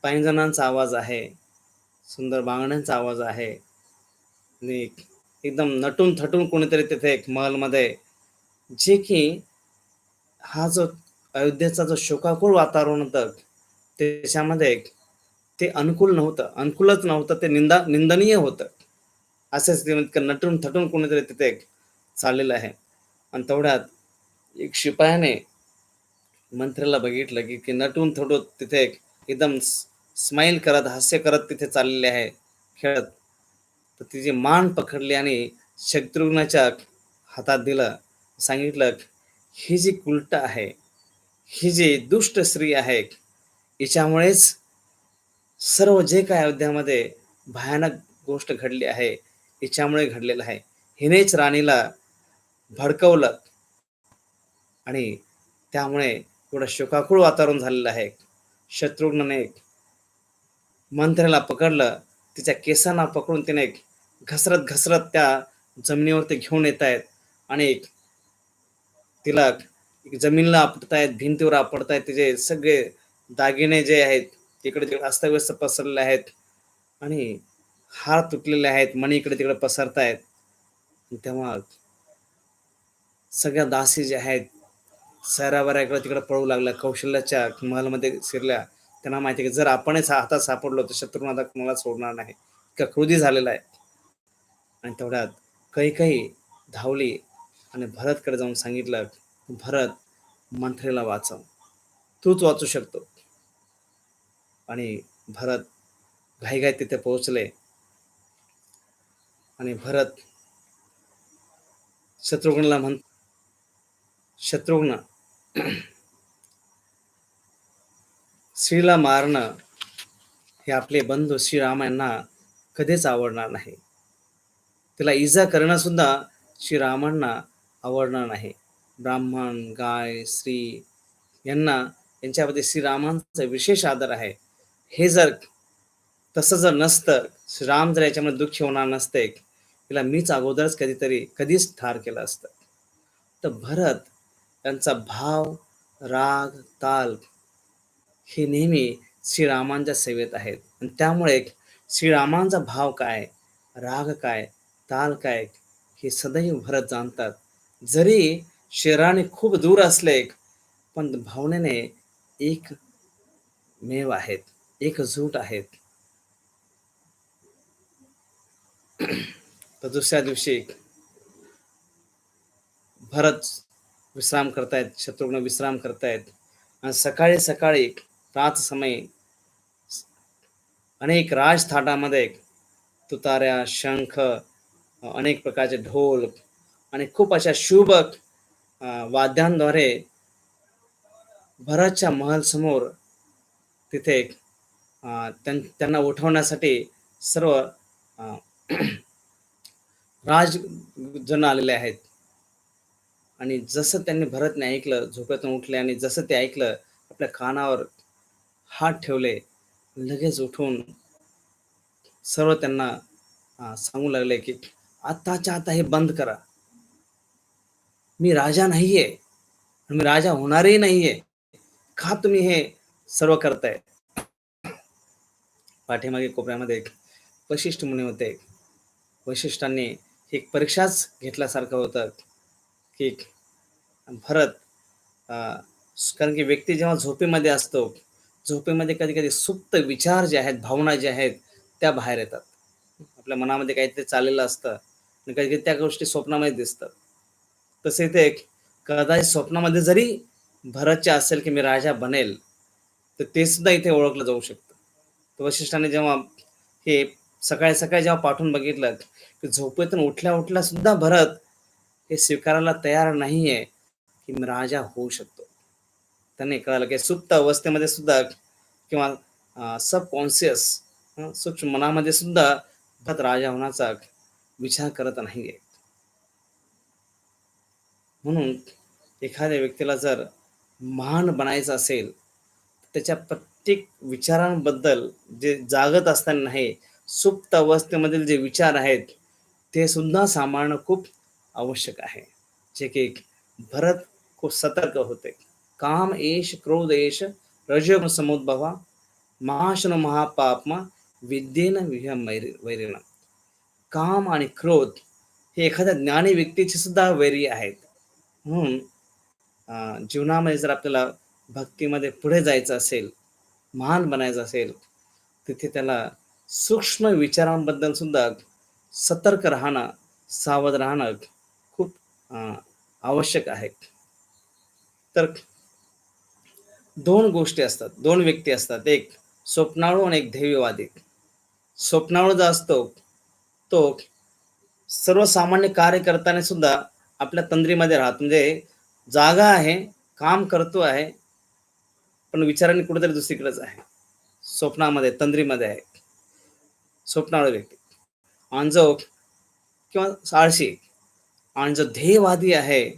पैंजणांचा आवाज आहे, सुंदर बांगड्यांचा आवाज आहे आणि एकदम नटून-थटून कोणीतरी तिथे एक महलमध्ये, जे की हा जो अयोध्येचा जो शोकाकुळ वातावरण होतं, त्याच्यामध्ये ते अनुकूल नव्हतं. अनुकूलच नव्हतं, ते निंदनीय होतं. असंच ते इतकं नटून-थटून कोणीतरी तिथे चाललेलं आहे. आणि तेवढ्यात एक शिपायाने मंत्र्याला बघितलं, की नटून-थटून तिथे एकदम स्माईल करत, हास्य करत तिथे चाललेले आहे, खेळत. तर तिची मान पकडली आणि शत्रुघ्नाच्या हातात दिलं. सांगितलं, "ही जी उलट आहे, ही जी दुष्ट स्त्री आहे, हिच्यामुळेच सर्व जे काही अयोध्यामध्ये भयानक गोष्ट घडली आहे, हिच्यामुळे घडलेलं आहे. हिनेच राणीला भडकवलं आणि त्यामुळे एवढं शोकाकुळ वातावरण झालेलं आहे." शत्रुघ्नने मंत्र्याला पकडलं, तिच्या केसांना पकडून तिने घसरत-घसरत त्या जमिनीवरती घेऊन येत आहेत आणि तिला जमिनीला आपटतायत, भिंतीवर आपटतायत. तिचे सगळे दागिने जे आहेत, इकडे-तिकडे अस्ताव्यस्त पसरलेले आहेत आणि हार तुटलेले आहेत, मणी इकडे-तिकडे पसरतायत. तेव्हा सगळ्या दासी ज्या आहेत, सैरावैरा इकडं-तिकडं पळू लागल्या. कौशल्याच्या महलमध्ये शिरल्या. त्यांना माहिती आहे, की जर आपणच हातात सापडलो, तर शत्रुघ्न आता कोणाला सोडणार नाही. इतका क्रोधी झालेला आहे. आणि तेवढ्यात कैकेयी धावली आणि भरतकडे जाऊन सांगितलं, "भरत, मंथरेला वाचव. तूच वाचू शकतो." आणि भरत घाईघाईत तिथे पोहोचले आणि भरत शत्रुघ्नला शत्रुघ्न स्त्रीला मारणं हे आपले बंधू श्रीराम यांना कधीच आवडणार नाही. तिला इजा करणं सुद्धा श्रीरामांना आवडणार नाही. ब्राह्मण, गाय, स्त्री यांना यांच्यामध्ये श्रीरामांचा विशेष आदर आहे. हे जर तसं जर नसतं, श्रीराम जर याच्यामध्ये दुःखी होणार नसते, तिला मीच अगोदरच कधीच ठार केलं असतं. तर भरत यांचा भाव, राग, ताल हे नेहमी श्रीरामांच्या सेवेत आहेत आणि त्यामुळे श्रीरामांचा भाव काय, राग काय, ताल काय हे सदैव भरत जाणतात. जरी शरीराने खूप दूर असले, पण भावनेने एक मेव आहेत, एकजूट आहेत. तर दुसऱ्या दिवशी भरत विश्राम करतायत, शत्रुघ्न विश्राम करतायत आणि सकाळी प्रातःसमयी अनेक राजथाटामध्ये तुताऱ्या, शंख, अनेक प्रकारचे ढोल आणि खूप अशा शुभ वाद्यांद्वारे भरतच्या महल समोर तिथे त्यांना उठवण्यासाठी सर्व अ, राजजन आलेले आहेत. आणि जसं त्यांनी भरतने ऐकलं, झोपेतून उठले आणि जसं ते ऐकलं, आपल्या कानावर हात ठेवले, लगेच उठून सर्व त्यांना सांगू लागले, की आत्ताच्या आता हे बंद करा. मी राजा नाहीये. मी राजा होणारही नाहीये. का तुम्ही हे सर्व करताय? पाठीमागे कोपऱ्यामध्ये एक वशिष्ठ मुनी होते. वशिष्ठांनी एक परीक्षाच घेतल्यासारखं होतं, की भरत अ, कारण की व्यक्ती जेव्हा झोपेमध्ये असतो, झोपेमध्ये कधी-कधी सुप्त विचार जे आहेत, भावना ज्या आहेत, त्या बाहेर येतात. आपल्या मनामध्ये काहीतरी चाललेलं असतं आणि कधी-कधी त्या गोष्टी स्वप्नामध्ये दिसतात. तसे इथे कदाचित स्वप्नामध्ये जरी भरतचे असेल, की मी राजा बनेल, तर ते सुद्धा इथे ओळखलं जाऊ शकतं. तर वशिष्ठाने जेव्हा हे सकाळी-सकाळी जेव्हा पाठवून बघितलं, की झोपेतून उठल्या-उठल्या सुद्धा भरत हे स्वीकारायला तयार नाहीये, की मी राजा होऊ शकतो. त्यांनी कळालं, की सुप्त अवस्थेमध्ये सुद्धा किंवा सबकॉन्शियस सूक्ष्म मनामध्ये सुद्धा भरत राजा होण्याचा विचार करत नाहीये. म्हणून एखाद्या व्यक्तीला जर महान बनायचं असेल, त्याच्या प्रत्येक विचारांबद्दल जे जागत असताना नाही, सुप्त अवस्थेमधील जे विचार आहेत, ते सुद्धा सांभाळणं खूप आवश्यक आहे. जे की भरत खूप सतर्क होते. काम एष क्रोध एष रजोगुण समुद्भवा महाशनो महापापमा विद्येन विहम वैरिणा. काम आणि क्रोध हे एखाद्या ज्ञानी व्यक्तीचे सुद्धा वैरी आहेत. म्हणून जीवनामध्ये जर आपल्याला भक्तीमध्ये पुढे जायचं असेल, महान बनायचं असेल, तिथे त्याला सूक्ष्म विचारांबद्दल सुद्धा सतर्क राहणं, सावध राहणं खूप आवश्यक आहे. तर दोन गोष्टी असतात, दोन व्यक्ती असतात. एक स्वप्नाळू आणि एक ध्येयवादी. स्वप्नाळू जो असतो, तो सर्वसामान्य कार्य करताना सुद्धा आपल्या तंद्रीमध्ये राहतो. म्हणजे जागा आहे, काम करतो आहे, पण विचारांनी कुठेतरी दुसरीकडेच आहे. स्वप्नामध्ये, तंद्रीमध्ये आहे. स्वप्नाळू व्यक्ती. आणि जो किंवा आळशी आणि जो ध्येयवादी आहे,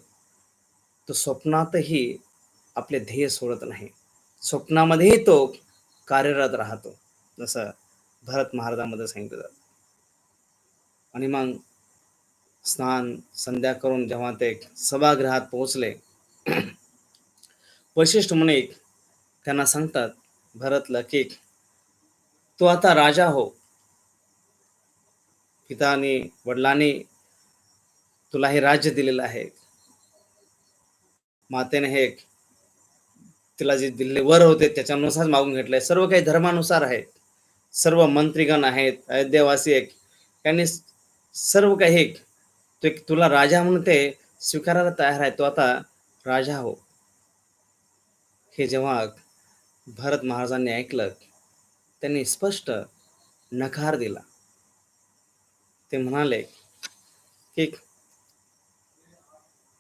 तो स्वप्नातही आपले ध्येय सोडत नाही. स्वप्नामध्येही तो कार्यरत राहतो. जसं भरत महाराजांमध्ये सांगितलं जातं. आणि मग स्नान, संध्या करून जेव्हा ते सभागृहात पोहोचले, वशिष्ठ मुनी त्यांना सांगतात भरतला, की "तू आता राजा हो. पितानी, वडिलांनी तुला हे राज्य दिलेलं आहे. मातेने हे तिला जे दिलेले वर होते त्याच्यानुसार मागून घेतलंय. सर्व काही धर्मानुसार आहे. सर्व मंत्रीगण आहेत, अयोध्यावासी आहेत. त्यांनी सर्व काही तो एक तुला राजा म्हणून ते स्वीकारायला तयार आहे. तो आता राजा हो." हे जेव्हा भरत महाराजांनी ऐकलं, त्यांनी स्पष्ट नकार दिला. ते म्हणाले, की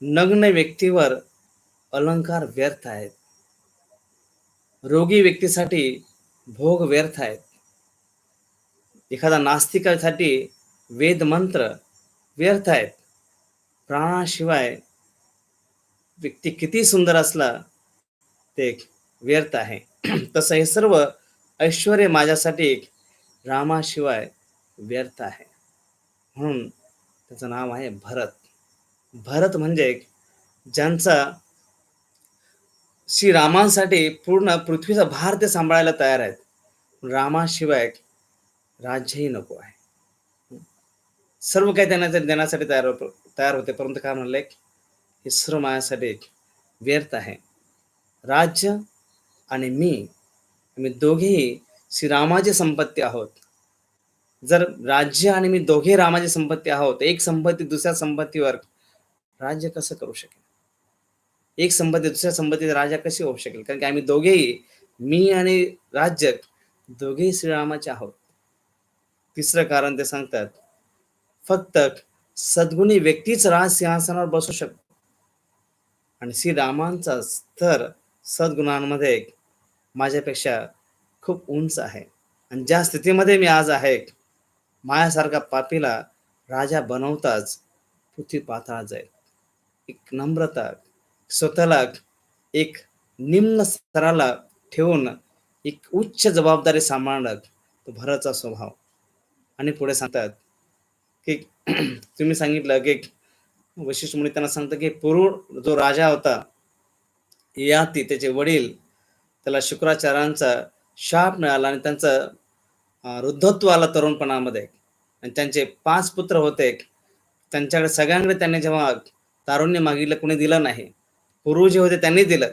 नग्न व्यक्तीवर अलंकार व्यर्थ आहेत. रोगी व्यक्तीसाठी भोग व्यर्थ आहेत. एखादा नास्तिकासाठी वेद मंत्र व्यर्थ आहेत. प्राणाशिवाय व्यक्ती किती सुंदर असला ते व्यर्थ आहे. तसं हे सर्व ऐश्वर्य माझ्यासाठी रामाशिवाय व्यर्थ आहे. म्हणून त्याचं नाव आहे भरत. भरत म्हणजे ज्यांचा श्रीरामांसाठी पूर्ण पृथ्वीचा भार ते सांभाळायला तयार आहेत. रामाशिवाय राज्यही नको आहे. सर्व काही त्यांना देण्यासाठी तयार होते, परंतु काय म्हणले, हे सर्व माझ्यासाठी व्यर्थ आहे. राज्य आणि मी, आम्ही दोघेही श्रीरामाची संपत्ती आहोत. जर राज्य आणि मी दोघे रामाची संपत्ती आहोत, एक संपत्ती दुसऱ्या संपत्तीवर राज्य कसं करू शकेल? एक संपत्ती दुसऱ्या संपत्तीचा राजा कशी होऊ शकेल? कारण की आम्ही दोघेही, मी आणि राज्य दोघेही श्रीरामाचे आहोत. तिसरं कारण ते सांगतात, फक्त सद्गुणी व्यक्तीच राज सिंहासनावर बसू शकतो. आणि श्रीरामांचा स्तर सद्गुणांमध्ये माझ्यापेक्षा खूप उंच आहे. आणि ज्या स्थितीमध्ये मी आज आहे, माझ्यासारखा पापीला राजा बनवताच पृथ्वी पाताळात जाईल. एक नम्रता, स्वतःला एक निम्न स्तराला ठेवून एक उच्च जबाबदारी सांभाळणं, तो भरतचा स्वभाव. आणि पुढे सांगतात की तुम्ही सांगितलं की वशिष्ठ मुनी त्यांना सांगतं की पुरुष जो राजा होता, ययाती त्याचे वडील, त्याला शुक्राचार्यांचा शाप मिळाला आणि त्यांचं वृद्धत्व आलं तरुणपणामध्ये. आणि त्यांचे 5 पुत्र होते. त्यांच्याकडे सगळ्यांकडे त्यांनी जेव्हा तारुण्य मागितलं, कोणी दिलं नाही. पूर्व जे होते त्यांनी दिलं.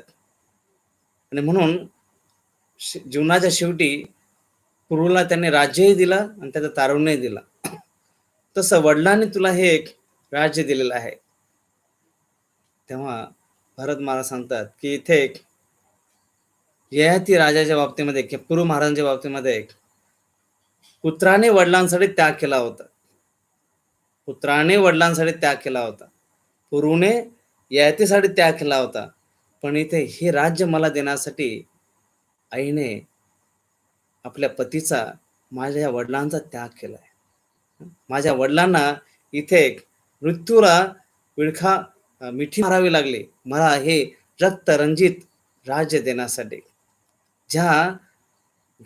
आणि म्हणून जीवनाच्या शेवटी पूर्वला त्यांनी राज्यही दिलं आणि त्याचं तारुण्यही दिलं. तसं वडिलांनी तुला हे एक राज्य दिलेलं आहे. तेव्हा भरत महाराज सांगतात की इथे ययाती राजाच्या बाबतीमध्ये किंवा पूर्व महाराजांच्या बाबतीमध्ये पुत्राने वडिलांसाठी त्याग केला होता. पुत्राने वडिलांसाठी त्याग केला होता. पूर्वने ययातीसाठी त्याग केला होता. पण इथे हे राज्य मला देण्यासाठी आईने आपल्या पतीचा, माझ्या वडिलांचा त्याग केलाय. माझ्या वडिलांना इथे मृत्यूला विळखा मिठी मारावी लागली मला हे रक्तरंजित राज्य देण्यासाठी.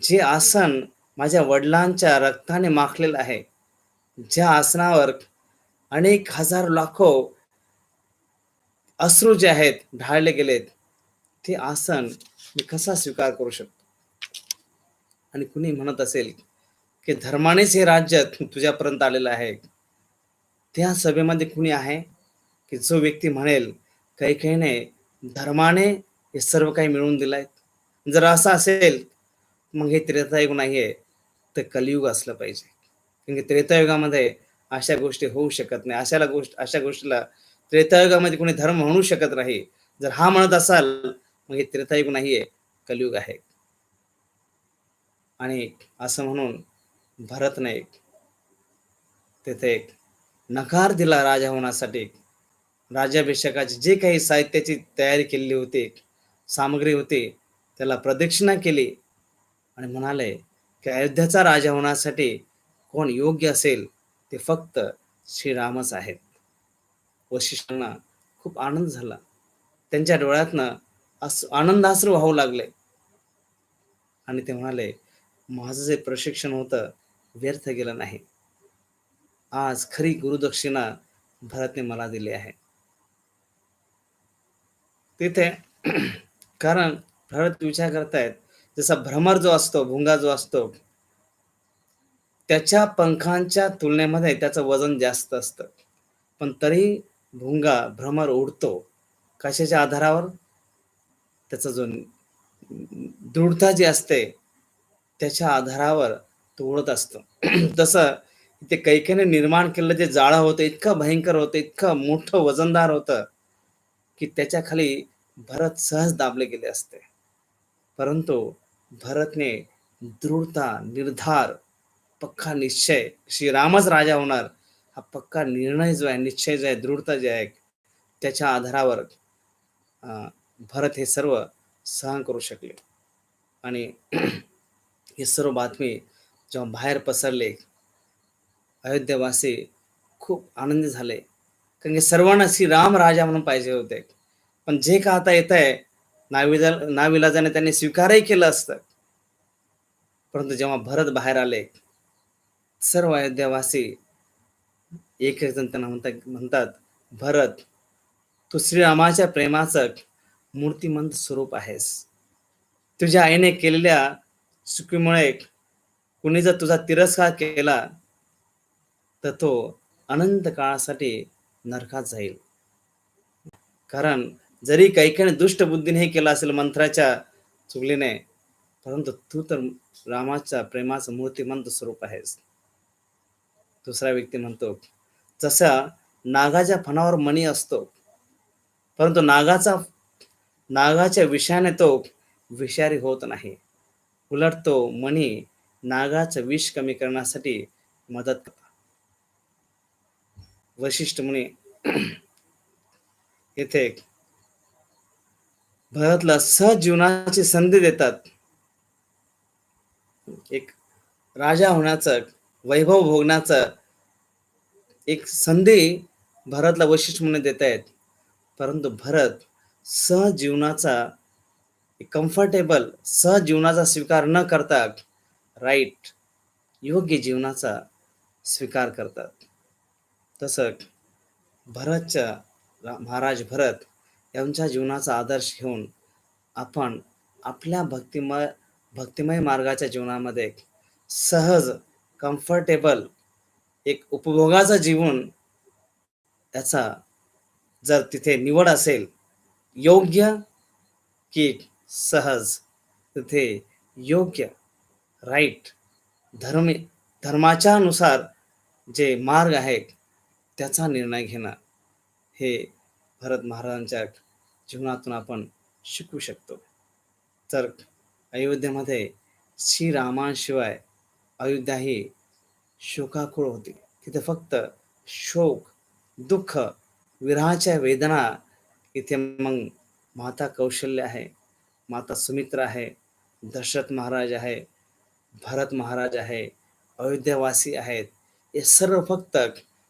जे आसन माझ्या वडिलांच्या रक्ताने माखलेलं आहे, ज्या आसनावर अनेक हजार लाखो अश्रू जे आहेत ढाळले गेलेत, ते आसन मी कसा स्वीकार करू शकतो. आणि कुणी म्हणत असेल की धर्मानेच हे राज्य तुझ्यापर्यंत आलेलं आहे, त्या सभेमध्ये कुणी आहे की जो व्यक्ती म्हणेल कैकेयीने धर्माने हे सर्व काही मिळवून दिलंय? जर असं असेल मग हे त्रेतायुग नाहीये, तर कलियुग असलं पाहिजे. कारण की त्रेतायुगामध्ये अशा गोष्टी होऊ शकत नाही. अशा गोष्टीला त्रेतायुगामध्ये कोणी धर्म म्हणू शकत नाही. जर हा म्हणत असाल मग हे त्रेतायुग नाहीये, कलियुग आहे. आणि असं म्हणून भरतने तेथे नकार दिला राजा होण्यासाठी. राज्याभिषेकाची जे काही साहित्याची तयारी केलेली होती, सामग्री होती, त्याला प्रदक्षिणा केली आणि म्हणाले की अयोध्याचा राजा होण्यासाठी कोण योग्य असेल ते फक्त श्रीरामच आहेत. वशिष्ठांना खूप आनंद झाला. त्यांच्या डोळ्यातनं आनंदाश्रू वाहू लागले आणि ते म्हणाले, माझं जे प्रशिक्षण होतं व्यर्थ गेलं नाही. आज खरी गुरुदक्षिणा भरतने मला दिली आहे. तिथे कारण भरत विचार करतायत, जसा भ्रमर जो असतो, भुंगा जो असतो, त्याच्या पंखांच्या तुलनेमध्ये त्याचं वजन जास्त असतं. पण तरी भ्रमर उडतो. कशाच्या आधारावर? त्याचा जो दृढता जी असते त्याच्या आधारावर तो उडत असतो. तसं ते कैकेयीने निर्माण केलेलं जे जाळं होतं इतकं भयंकर होतं, इतकं मोठं वजनदार होतं की त्याच्या खाली भरत सहज दाबले गेले असते. परंतु भरतने दृढता, निर्धार, पक्का निश्चय, श्रीरामच राजा होणार हा पक्का निर्णय जो आहे, निश्चय जो आहे, दृढता जी आहे, त्याच्या आधारावर भरत हे सर्व सहन करू शकले. आणि ही सर्व बातमी जेव्हा बाहेर पसरले, अयोध्यावासी खूप आनंदी झाले. कारण की सर्वांना श्रीराम राजा म्हणून पाहिजे होते. पण जे का आता येत आहे, नाविलाजाने त्यांनी स्वीकारही केलं असतं. परंतु जेव्हा भरत बाहेर आले, सर्व अयोध्यावासी एक जण त्यांना म्हणतात, भरत, तू श्रीरामाच्या प्रेमाचं मूर्तिमंत स्वरूप आहेस. तुझ्या आईने केलेल्या चुकीमुळे कुणी जर तुझा तिरस्कार केला तर तो अनंत काळासाठी नरकात जाईल. कारण जरी कैकेयीने दुष्ट बुद्धीने हे केलं असेल मंत्राच्या चुगलीने, परंतु तू तर रामाच्या प्रेमाचं मूर्तिमंत स्वरूप आहेस. दुसरा व्यक्ती म्हणतो, जसा नागाच्या फणावर मणी असतो, परंतु नागाच्या विषाने तो विषारी होत नाही. उलट तो मणी नागाचं विष कमी करण्यासाठी मदत करतात. वशिष्ठ मुनी येथे भरतला सहज जीवनाची संधी देतात. एक राजा होण्याचं, वैभव भोगण्याचं एक संधी भरतला वशिष्ठ मुनी देत आहेत. परंतु भरत सहज जीवनाचा, कम्फर्टेबल सहज जीवनाचा स्वीकार न करता राईट, योग्य जीवनाचा स्वीकार करतात. तसं महाराज भरत यांच्या जीवनाचा आदर्श घेऊन आपण आपल्या भक्तिमय मार्गाच्या जीवनामध्ये सहज, कम्फर्टेबल एक उपभोगाचं जीवन, त्याचा जर तिथे निवड असेल, योग्य की सहज, तिथे योग्य, राईट, धर्म धर्माच्या नुसार जे मार्ग आहे त्याचा निर्णय घेणं, हे भरत महाराजांच्या जीवनातून आपण शिकू शकतो. तर अयोध्येमध्ये श्रीरामांशिवाय अयोध्या ही शोकाकुळ होती. तिथे फक्त शोक, दुःख, विरहाच्या वेदना. इथे मग माता कौशल्य आहे, माता सुमित्रा आहे, दशरथ महाराज आहे, भरत महाराज आहे, अयोध्यावासी आहेत. हे सर्व फक्त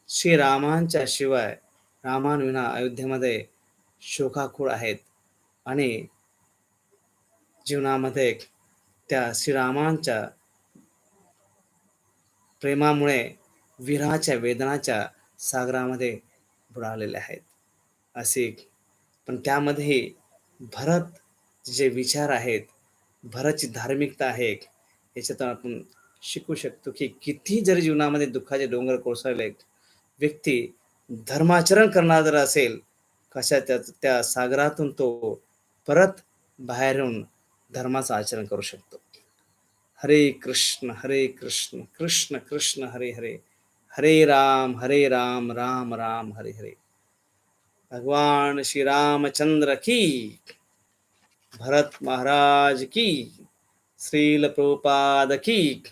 श्रीरामांच्या शिवाय, रामांविना अयोध्येमध्ये शोकाकुळ आहेत. आणि जीवनामध्ये त्या श्रीरामांच्या प्रेमामुळे विरहाच्या वेदनाच्या सागरामध्ये बुडालेले आहेत. असे पण त्यामध्ये भरत जे विचार आहेत, भरतची धार्मिकता आहे, याच्यातून आपण शिकू शकतो की किती जरी जीवनामध्ये दुःखाचे डोंगर कोसळले, व्यक्ती धर्माचरण करणार जर असेल, त्या सागरातून तो परत बाहेर येऊन धर्माचं आचरण करू शकतो. हरे कृष्ण कृष्ण कृष्ण हरे हरे, हरे राम राम राम हरे हरे. भगवान श्री रामचंद्र की, भरत महाराज की, श्रील प्रभुपाद की.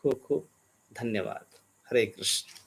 खूप खूप धन्यवाद. हरे कृष्ण.